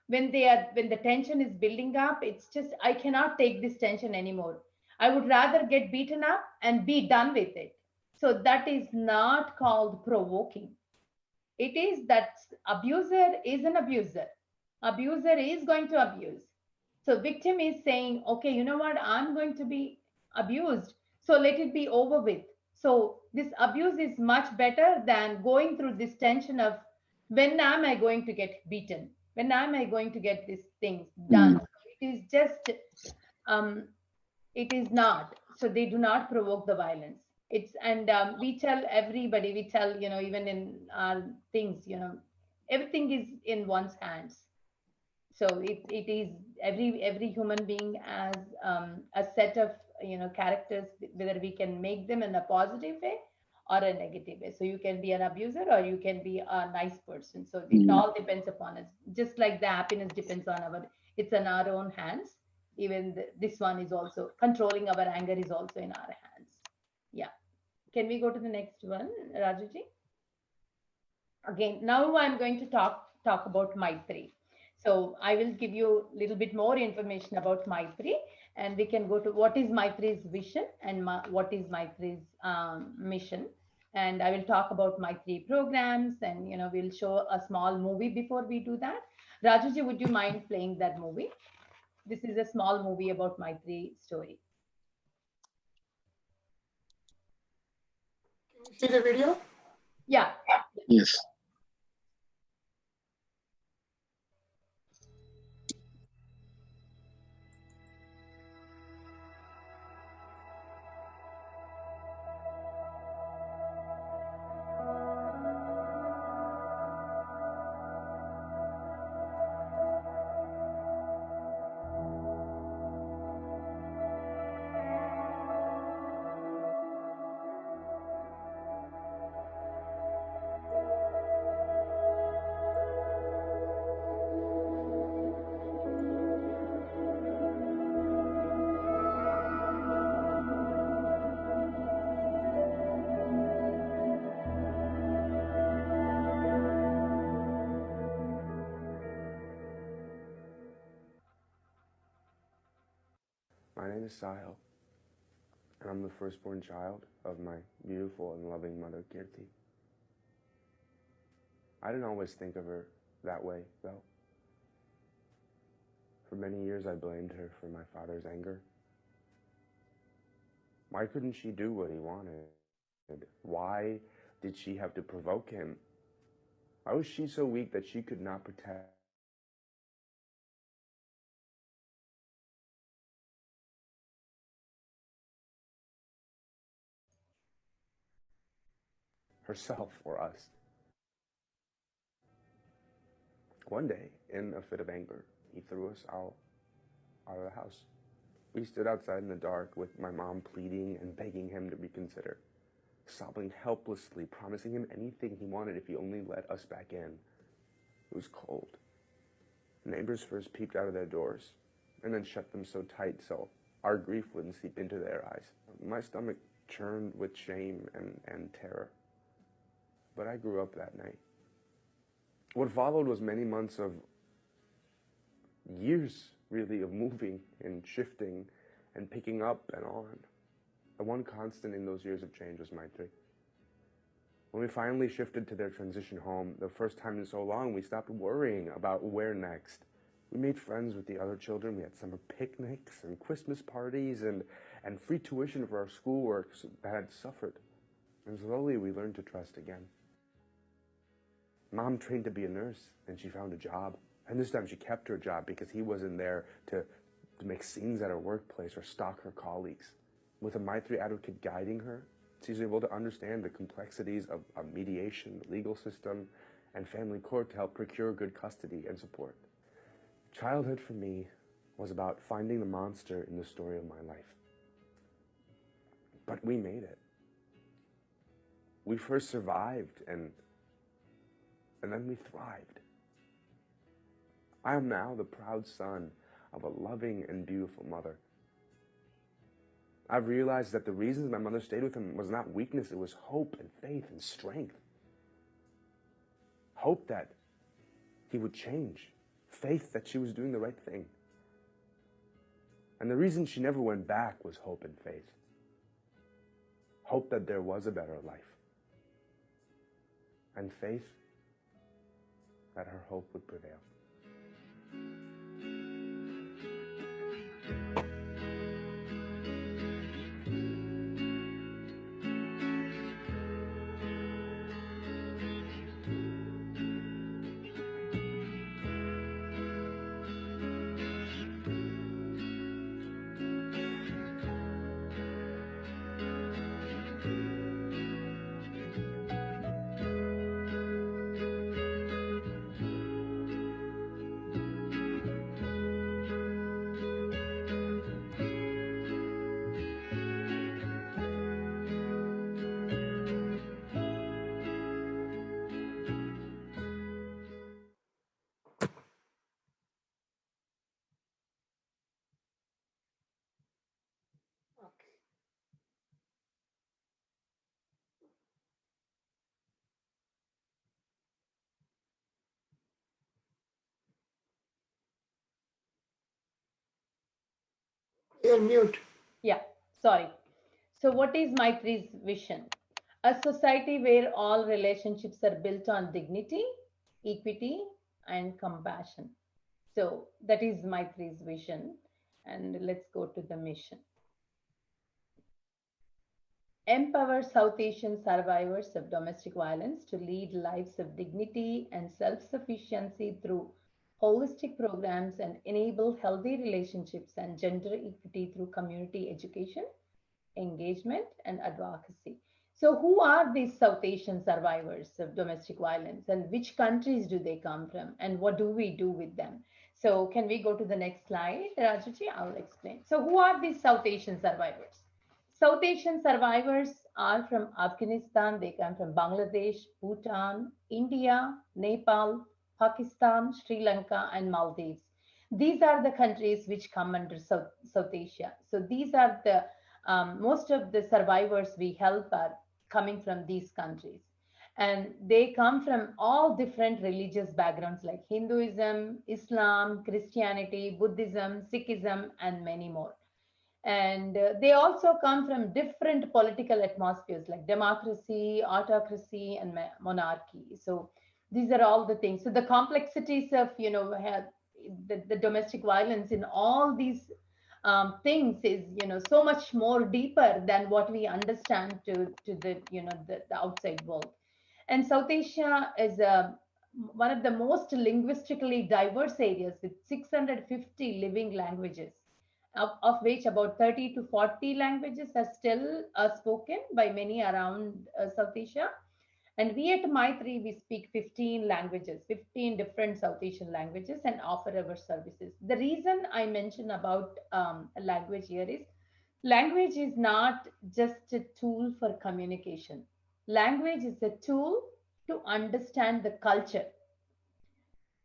when the tension is building up. It's just, I cannot take this tension anymore. I would rather get beaten up and be done with it. So that is not called provoking. It is that abuser is an abuser. Abuser is going to abuse. So victim is saying, okay, you know what? I'm going to be abused. So let it be over with. So this abuse is much better than going through this tension of when am I going to get beaten? When am I going to get these things done? Mm. It is just um, it is not. So they do not provoke the violence. It's and we tell everybody, we tell, even in our things, everything is in one's hands. So it is every human being as a set of characters, whether we can make them in a positive way or a negative way. So you can be an abuser or you can be a nice person. So it Mm. all depends upon us, just like the happiness depends on it's in our own hands. Even this one is also controlling our anger is also in our hands. Yeah, can we go to the next one, Rajuji? Again, now I'm going to talk about Maitri. So I will give you a little bit more information about Maitri, and we can go to what is Maitri's vision and what is Maitri's mission. And I will talk about Maitri programs, and we'll show a small movie before we do that. Rajuji, would you mind playing that movie? This is a small movie about Maitri story. Can you see the video? Yeah. Yes. My name is Sahil, and I'm the firstborn child of my beautiful and loving mother, Kirti. I didn't always think of her that way, though. For many years, I blamed her for my father's anger. Why couldn't she do what he wanted? Why did she have to provoke him? Why was she so weak that she could not protect herself or us. One day, in a fit of anger, he threw us out of the house. We stood outside in the dark with my mom pleading and begging him to reconsider, sobbing helplessly, promising him anything he wanted if he only let us back in. It was cold. Neighbors first peeped out of their doors and then shut them so tight so our grief wouldn't seep into their eyes. My stomach churned with shame and terror. But I grew up that night. What followed was many months of years, really, of moving and shifting and picking up and on. The one constant in those years of change was Maitri. When we finally shifted to their transition home, the first time in so long, we stopped worrying about where next. We made friends with the other children. We had summer picnics and Christmas parties and free tuition for our schoolwork that had suffered. And slowly we learned to trust again. Mom trained to be a nurse, and she found a job. And this time she kept her job because he wasn't there to make scenes at her workplace or stalk her colleagues. With a Maitri advocate guiding her, she's able to understand the complexities of mediation, the legal system, and family court to help procure good custody and support. Childhood for me was about finding the monster in the story of my life. But we made it. We first survived and then we thrived. I am now the proud son of a loving and beautiful mother. I've realized that the reasons my mother stayed with him was not weakness, it was hope and faith and strength. Hope that he would change. Faith that she was doing the right thing. And the reason she never went back was hope and faith. Hope that there was a better life. And faith that her hope would prevail. You're mute. Yeah, sorry. So, what is Maitri's vision? A society where all relationships are built on dignity, equity, and compassion. So, that is Maitri's vision. And let's go to the mission. Empower South Asian survivors of domestic violence to lead lives of dignity and self sufficiency through holistic programs and enable healthy relationships and gender equity through community education, engagement, and advocacy. So, who are these South Asian survivors of domestic violence and which countries do they come from and what do we do with them? So, can we go to the next slide, Rajaji? I'll explain. So, who are these South Asian survivors? South Asian survivors are from Afghanistan, they come from Bangladesh, Bhutan, India, Nepal, Pakistan, Sri Lanka, and Maldives. These are the countries which come under South Asia. So these are the most of the survivors we help are coming from these countries. And they come from all different religious backgrounds like Hinduism, Islam, Christianity, Buddhism, Sikhism, and many more. And they also come from different political atmospheres like democracy, autocracy, and monarchy. So these are all the things. So the complexities of, the domestic violence in all these things is, so much more deeper than what we understand to the, the outside world. And South Asia is one of the most linguistically diverse areas with 650 living languages, of which about 30 to 40 languages are still spoken by many around South Asia. And we at Maitri, we speak 15 languages, 15 different South Asian languages, and offer our services. The reason I mention about a language here is language is not just a tool for communication. Language is a tool to understand the culture.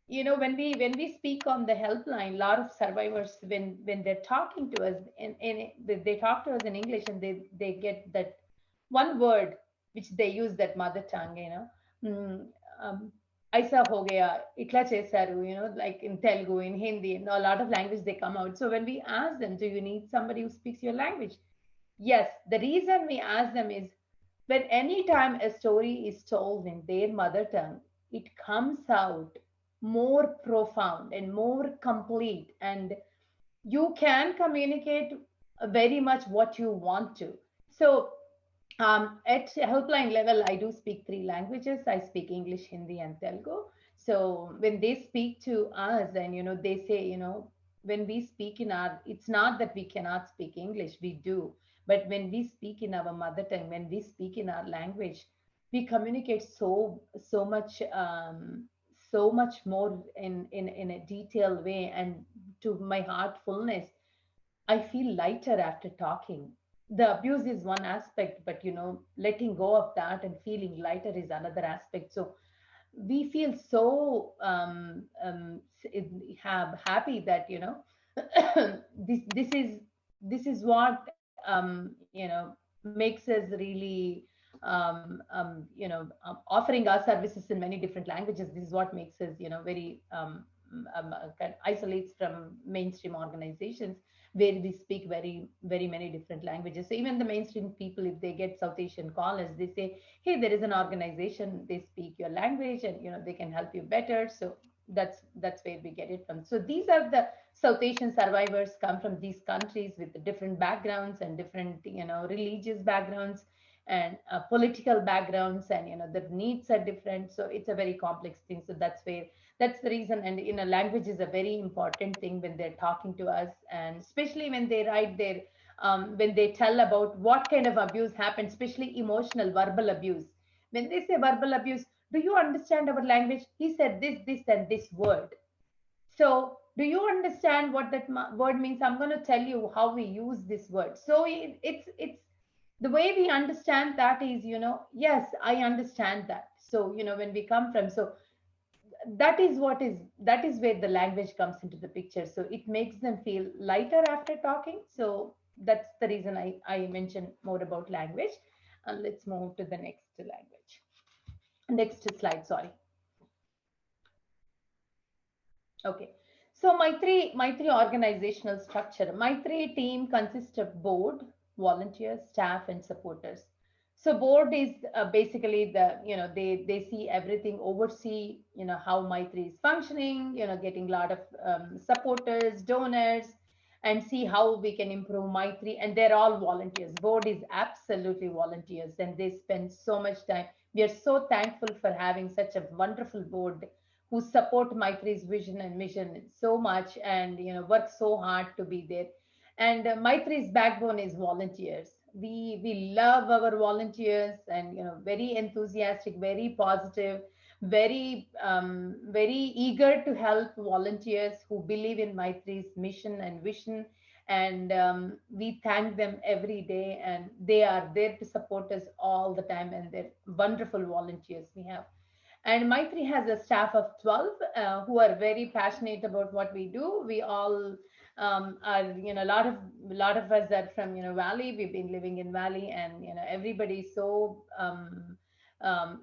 When we speak on the helpline, a lot of survivors, when they're talking to us they talk to us in English, and they get that one word which they use, that mother tongue, mm, um, aisa ho gaya, itla chesaru, like in Telugu, in Hindi, a lot of language they come out. So when we ask them, do you need somebody who speaks your language? Yes, the reason we ask them is, when any time a story is told in their mother tongue, it comes out more profound and more complete, and you can communicate very much what you want to. So at helpline level, I do speak three languages. I speak English, Hindi, and Telugu. So when they speak to us, and they say, when we speak in our, it's not that we cannot speak English, we do. But when we speak in our mother tongue, when we speak in our language, we communicate so much more in a detailed way, and to my heartfulness, I feel lighter after talking. The abuse is one aspect, but letting go of that and feeling lighter is another aspect. So we feel so have happy that this is what makes us really offering our services in many different languages. This is what makes us very kind of isolates from mainstream organizations where we speak very very many different languages. So even the mainstream people, if they get South Asian callers, they say, hey, there is an organization, they speak your language, and they can help you better. So that's where we get it from. So these are the South Asian survivors, come from these countries with different backgrounds and different religious backgrounds and political backgrounds, and the needs are different. So it's a very complex thing. So that's the reason. And language is a very important thing when they're talking to us, and especially when they write their when they tell about what kind of abuse happened, especially emotional verbal abuse. When they say verbal abuse, do you understand our language? He said this and this word. So do you understand what that word means? I'm going to tell you how we use this word. So it's the way we understand that is, yes, I understand that. So when we come from, so that is where the language comes into the picture. So it makes them feel lighter after talking. So that's the reason I mentioned more about language. And let's move to the next slide, sorry. Okay, so Maitri organizational structure. Maitri team consists of board, volunteers, staff, and supporters. So board is basically they see everything, oversee how Maitri is functioning, getting a lot of supporters, donors, and see how we can improve Maitri. And they're all volunteers. Board is absolutely volunteers, and they spend so much time. We are so thankful for having such a wonderful board who support Maitri's vision and mission so much, and work so hard to be there. And Maitri's backbone is volunteers. We love our volunteers, and very enthusiastic, very positive, very eager to help volunteers who believe in Maitri's mission and vision. And we thank them every day, and they are there to support us all the time, and they're wonderful volunteers we have. And Maitri has a staff of 12 who are very passionate about what we do. We all are, a lot of us are from, Valley. We've been living in Valley, and, everybody's so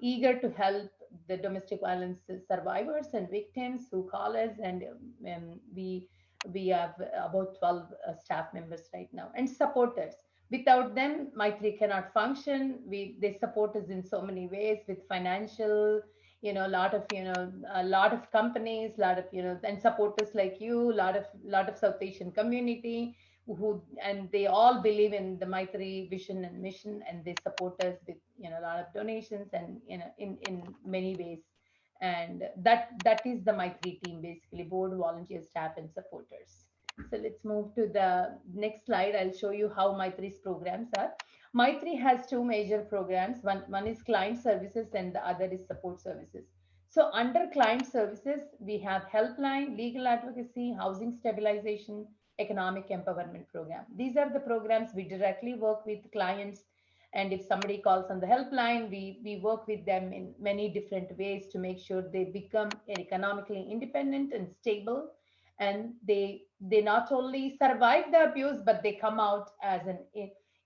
eager to help the domestic violence survivors and victims who call us. And we have about 12 staff members right now, and supporters. Without them, Maitri cannot function. They support us in so many ways, with financial, a lot of companies, a lot of, and supporters like you, lot of South Asian community and they all believe in the Maitri vision and mission, and they support us with, a lot of donations, and, in many ways. And that is the Maitri team, basically: board, volunteer, staff, and supporters. So let's move to the next slide. I'll show you how Maitri's programs are. Maitri has two major programs. One is client services and the other is support services. So under client services, we have helpline, legal advocacy, housing stabilization, economic empowerment program. These are the programs we directly work with clients. And if somebody calls on the helpline, we work with them in many different ways to make sure they become economically independent and stable. And they not only survive the abuse, but they come out as an,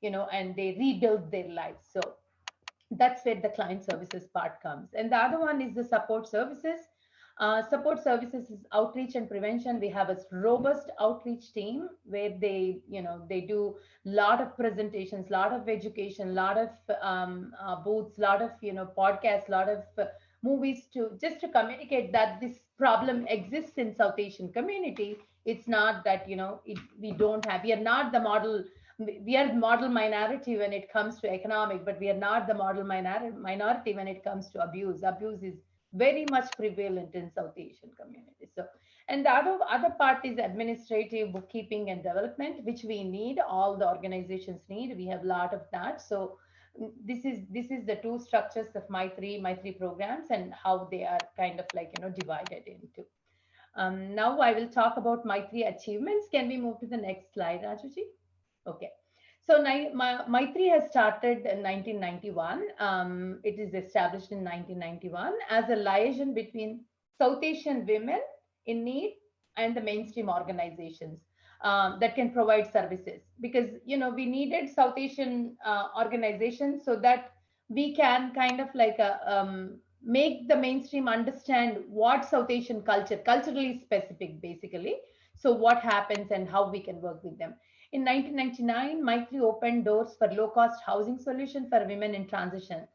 and they rebuild their lives. So that's where the client services part comes. And the other one is the support services. Support services is outreach and prevention. We have a robust outreach team where they do a lot of presentations, lot of education, lot of booths, lot of podcasts, lot of movies to just to communicate that this problem exists in South Asian community. It's not that we don't have. We are not the model. We are model minority when it comes to economic, but we are not the model minority when it comes to abuse. Abuse is very much prevalent in South Asian communities. So, and the other part is administrative, bookkeeping, and development, which we need. All the organizations need. We have a lot of that. So, this is the two structures of my three programs and how they are kind of like divided into. Now I will talk about my three achievements. Can we move to the next slide, Rajuji? Okay. So Maitri has started in 1991. It is established in 1991 as a liaison between South Asian women in need and the mainstream organizations that can provide services. Because, we needed South Asian organizations so that we can kind of like make the mainstream understand what South Asian culturally specific, basically. So what happens and how we can work with them. In 1999, Maitri opened doors for low-cost housing solution for women in transition.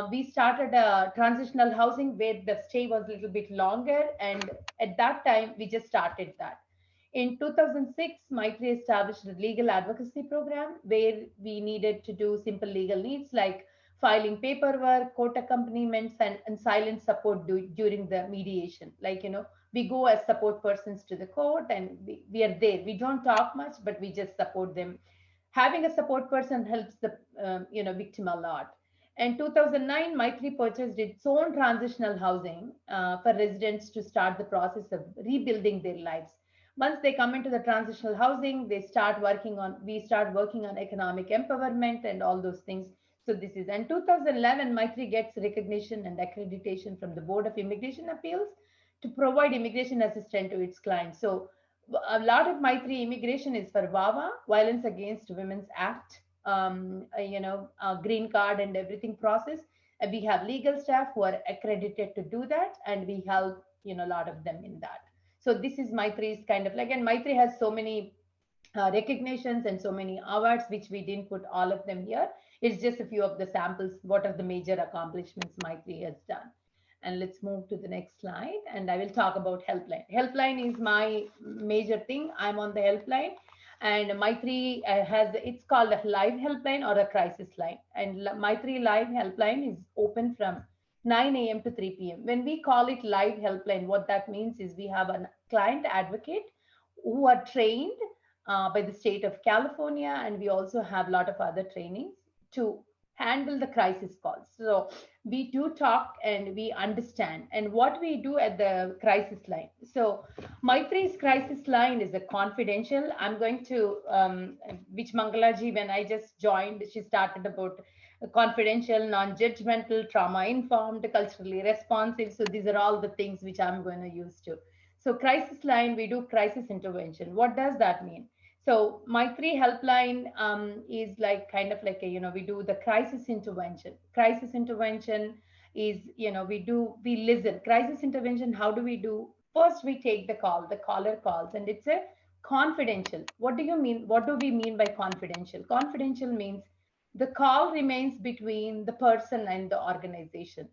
We started a transitional housing where the stay was a little bit longer, and at that time, we just started that. In 2006, Maitri established a legal advocacy program where we needed to do simple legal needs like filing paperwork, court accompaniments, and silent support during the mediation. Like, we go as support persons to the court and we are there. We don't talk much, but we just support them. Having a support person helps the victim a lot. In 2009, Maitri purchased its own transitional housing for residents to start the process of rebuilding their lives. Once they come into the transitional housing, we start working on economic empowerment and all those things. So this is, and 2011, Maitri gets recognition and accreditation from the Board of Immigration Appeals to provide immigration assistance to its clients. So a lot of Maitri immigration is for VAWA, Violence Against Women's Act, green card and everything process. And we have legal staff who are accredited to do that, and we help a lot of them in that. So this is Maitri's kind of like, and Maitri has so many recognitions and so many awards, which we didn't put all of them here. It's just a few of the samples. What are the major accomplishments Maitri has done? And let's move to the next slide. And I will talk about helpline. Helpline is my major thing. I'm on the helpline. And Maitri it's called a live helpline or a crisis line. And Maitri live helpline is open from 9 a.m. to 3 p.m. When we call it live helpline, what that means is we have a client advocate who are trained by the state of California, and we also have a lot of other trainings to handle the crisis calls. So we do talk and we understand. And what we do at the crisis line. So Maitri's crisis line is a confidential. I'm going to, which Mangalaji, when I just joined, she started about confidential, non-judgmental, trauma-informed, culturally responsive. So these are all the things which I'm going to use too. So crisis line, we do crisis intervention. What does that mean? So Maitri helpline is like kind of like we do the crisis intervention. Crisis intervention is we listen. Crisis intervention, how do we do? First, we take the call. The caller calls, and it's a confidential. What do you mean? What do we mean by confidential? Confidential means the call remains between the person and the organization.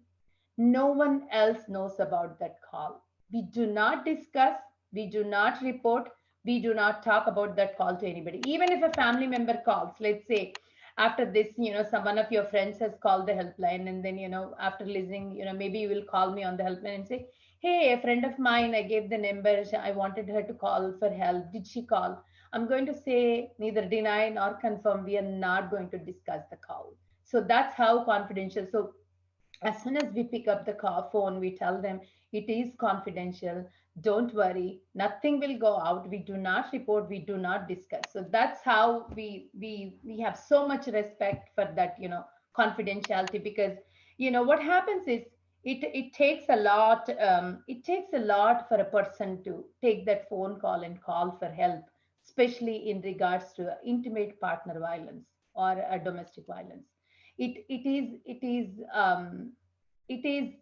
No one else knows about that call. We do not discuss. We do not report. We do not talk about that call to anybody. Even if a family member calls, let's say after this, one of your friends has called the helpline, and then, after listening, maybe you will call me on the helpline and say, hey, a friend of mine, I gave the number. I wanted her to call for help. Did she call? I'm going to say neither deny nor confirm. We are not going to discuss the call. So that's how confidential. So as soon as we pick up the phone, we tell them it is confidential. Don't worry, nothing will go out. We do not report. We do not discuss. So that's how we have so much respect for that, confidentiality, because what happens is it takes a lot. It takes a lot for a person to take that phone call and call for help, especially in regards to intimate partner violence or domestic violence. It is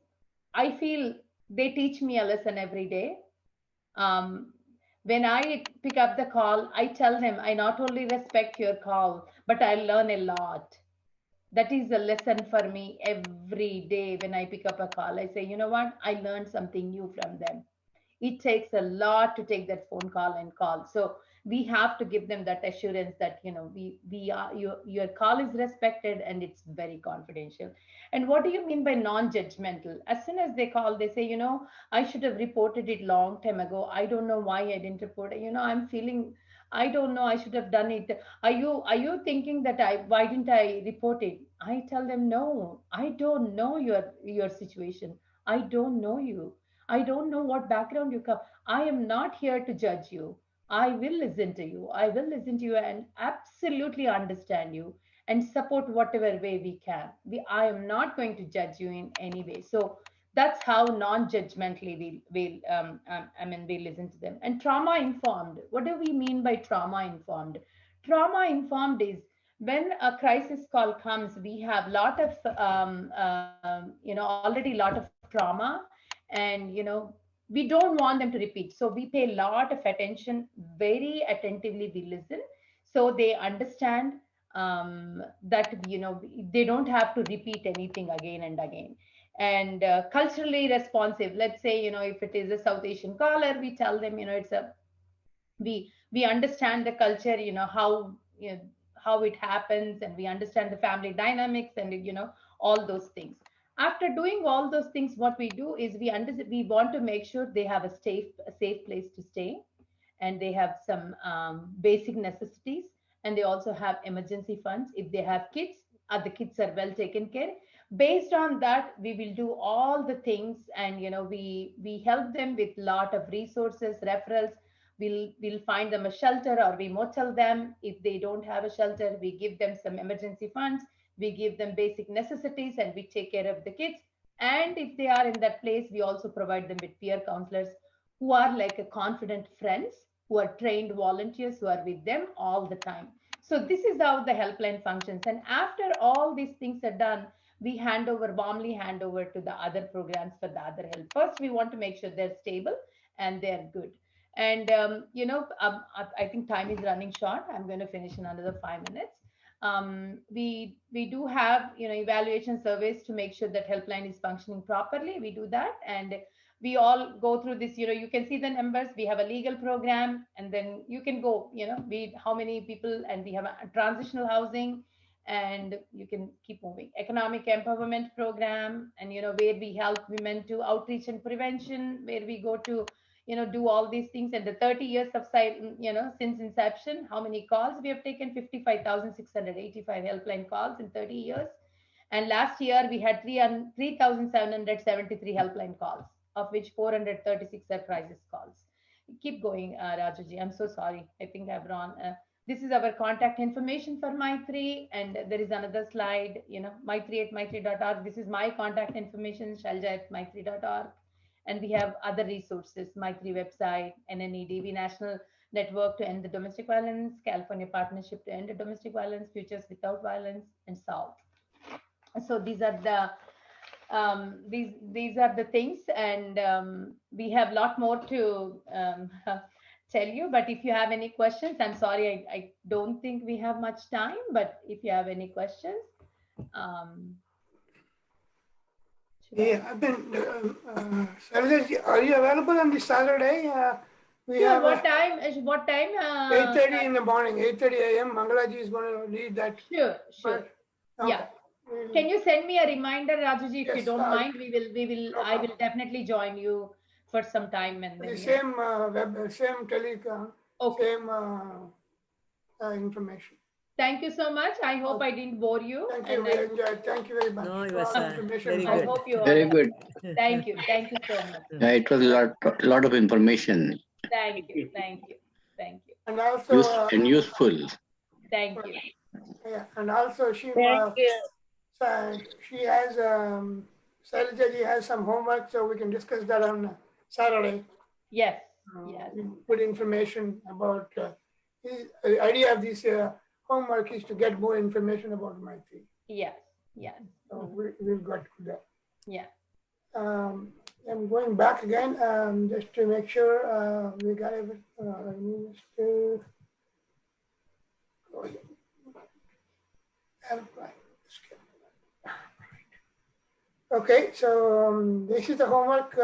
I feel they teach me a lesson every day. When I pick up the call, I tell them I not only respect your call, but I learn a lot. That is a lesson for me every day. When I pick up a call, I say, you know what, I learned something new from them. It takes a lot to take that phone call and call. So we have to give them that assurance that we are your call is respected and it's very confidential. And what do you mean by non-judgmental? As soon as they call, they say, I should have reported it long time ago. I don't know why I didn't report it. I'm feeling, I don't know, I should have done it. Are you thinking that why didn't I report it? I tell them, no, I don't know your situation. I don't know you. I don't know what background you come. I am not here to judge you. I will listen to you. I will listen to you and absolutely understand you and support whatever way we can. I am not going to judge you in any way. So that's how non-judgmentally we listen to them. And trauma informed. What do we mean by trauma informed? Trauma informed is when a crisis call comes, we have lot of already lot of trauma, and we don't want them to repeat, so we pay a lot of attention, very attentively we listen, so they understand that they don't have to repeat anything again and again. And culturally responsive, let's say if it is a South Asian caller, we tell them it's a we understand the culture, how it happens, and we understand the family dynamics, and all those things. After doing all those things, what we do is we want to make sure they have a safe place to stay, and they have some basic necessities, and they also have emergency funds. If they have kids, the kids are well taken care. Based on that, we will do all the things, and we help them with lot of resources, referrals. We'll find them a shelter, or we motel them. If they don't have a shelter, we give them some emergency funds, we give them basic necessities, and we take care of the kids. And if they are in that place, we also provide them with peer counselors who are like a confident friends, who are trained volunteers, who are with them all the time. So this is how the helpline functions. And after all these things are done, we warmly hand over to the other programs for the other help. First, we want to make sure they're stable and they're good. And I think time is running short. I'm going to finish in another 5 minutes. We do have evaluation surveys to make sure that helpline is functioning properly. We do that, and we all go through this. You can see the numbers. We have a legal program, and then you can go. How many people, and we have a transitional housing, and you can keep moving. Economic empowerment program, and where we help women to outreach and prevention, where we go to do all these things. And the 30 years of since inception, how many calls we have taken? 55,685 helpline calls in 30 years. And last year we had 3,773 helpline calls, of which 436 are crisis calls. Keep going, Rajaji. I'm so sorry. I think I've run. This is our contact information for Maitri, and there is another slide, Maitri@maitri.org. This is my contact information, Shalja@maitri.org. And we have other resources, Maitri website, NNEDV, National Network to End the Domestic Violence, California Partnership to End the Domestic Violence, Futures Without Violence, and SOUTH. So these are the things, and we have a lot more to tell you. But if you have any questions, I'm sorry, I don't think we have much time, but if you have any questions. Yeah, I've been, Sarojit, are you available on this Saturday? Sure, what time? 8:30 in the morning, 8:30 a.m. Mangalaji is going to lead that. Sure. Okay. Yeah. Can you send me a reminder, Rajaji, if Yes, you don't mind? I will definitely join you for some time. And then, the same same information. Thank you so much. I hope I didn't bore you. Thank you. We enjoyed. Thank you very much. No, it for was all the information. very I good. hope you all. Very good. Thank you. Thank you so much. Yeah, it was a lot of information. Thank you. Thank you. Thank you. And also, And useful. Thank you. yeah, and also she has Shailaja ji has some homework, so we can discuss that on Saturday. Yes. Yes. Good information about the idea of this homework is to get more information about Maitri. Yes. Yes. So we'll got to that. Yeah. I'm going back again just to make sure we got it. Let me just go ahead. Okay, so this is the homework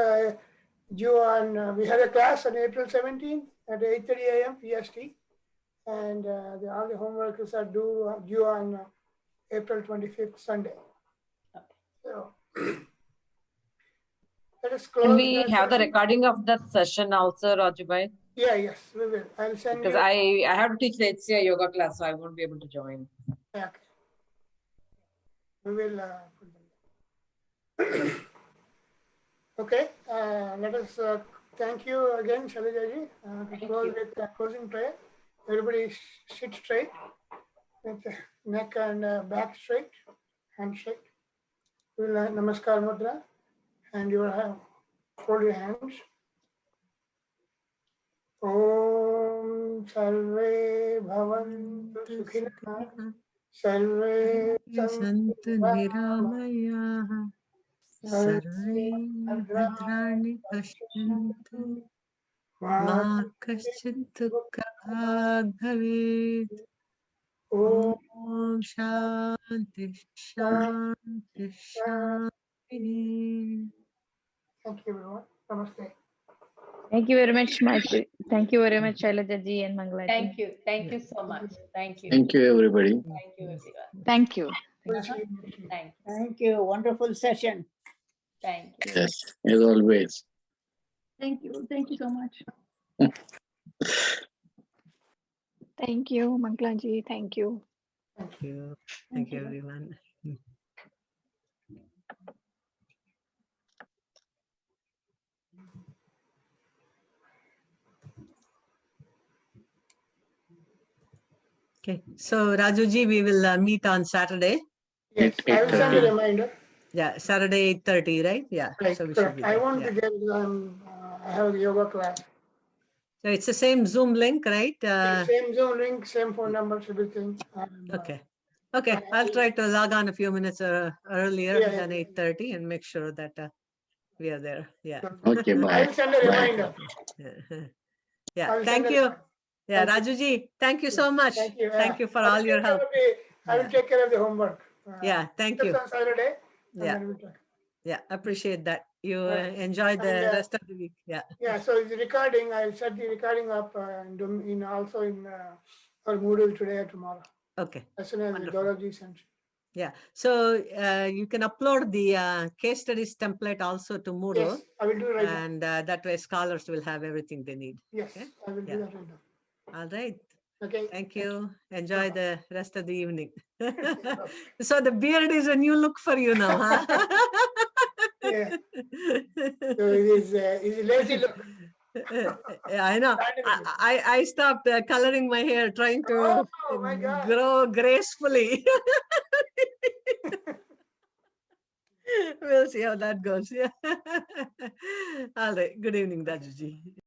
due on, we had a class on April 17th at 8:30 a.m. PST, and all the homework is are due on April 25th, Sunday. Okay. So let us close. Can we have the recording of that session also, Rajubai? Yeah, yes, we will. I'll send because you. I have to teach the HCI yoga class, so I won't be able to join. Okay. We will put them. Okay, let us thank you again, Shailaja ji. Close with closing prayer. Everybody sit straight, with neck and back straight, hand straight. We will Namaskar Mudra, and you will fold your hands. Om Sarve Bhavantu Sukhina Sarve Santu Niramaya Sarve Bhadrani Pashyantu Ma Kaschit Dukkha Bhavet Om Shanti Shanti Shanti. Thank you everyone. Namaste. Thank you very much, Maitri. Thank you very much, Shailaja ji and Mangala ji. Thank you. Thank you so much. Thank you. Thank you, everybody. Thank you, everyone. Thank you. We'll see you next week. Thank you. Thank you. Wonderful session. Thank you. Yes, as always. Thank you. Thank you so much. Thank you, Mangala ji. Thank you. Thank you. Thank you, everyone. Okay, so Rajuji, we will meet on Saturday. Yes, I will send a reminder. Yeah, Saturday 8:30, right? Yeah. Right, So we correct. should be I there. want Yeah. to get I have a yoga class. So it's the same Zoom link, right? Same Zoom link, same phone numbers, everything. Okay. Okay, I'll try to log on a few minutes earlier Yeah, than yeah. 8:30 and make sure that we are there. Yeah. Okay, I bye. will send a Bye. reminder. Yeah. I will Thank send a you. reminder. Yeah, Thank Rajuji, thank you so much. Thank you. Thank you for I will all your take care help. of the- I will Yeah. take care of the homework. Yeah, thank Just you. on Saturday. And Yeah. then we'll talk. Yeah, appreciate that. You Right. enjoy the And, rest of the week. Yeah. Yeah, so the recording, I'll set the recording up in also in our Moodle today or tomorrow. Okay. As soon as the Wonderful. Gaurav sends. Yeah. So you can upload the case studies template also to Moodle. Yes, I will do right now. And that way scholars will have everything they need. Yes, Okay? I will do Yeah. that right now. All right. Okay. Thank you. Enjoy the rest of the evening. Bye. So the beard is a new look for you now, huh? Yeah. So it is a lazy look. Yeah, I know. I stopped coloring my hair, trying to Oh my God. grow gracefully. We'll see how that goes. Yeah. All right. Good evening, Rajuji.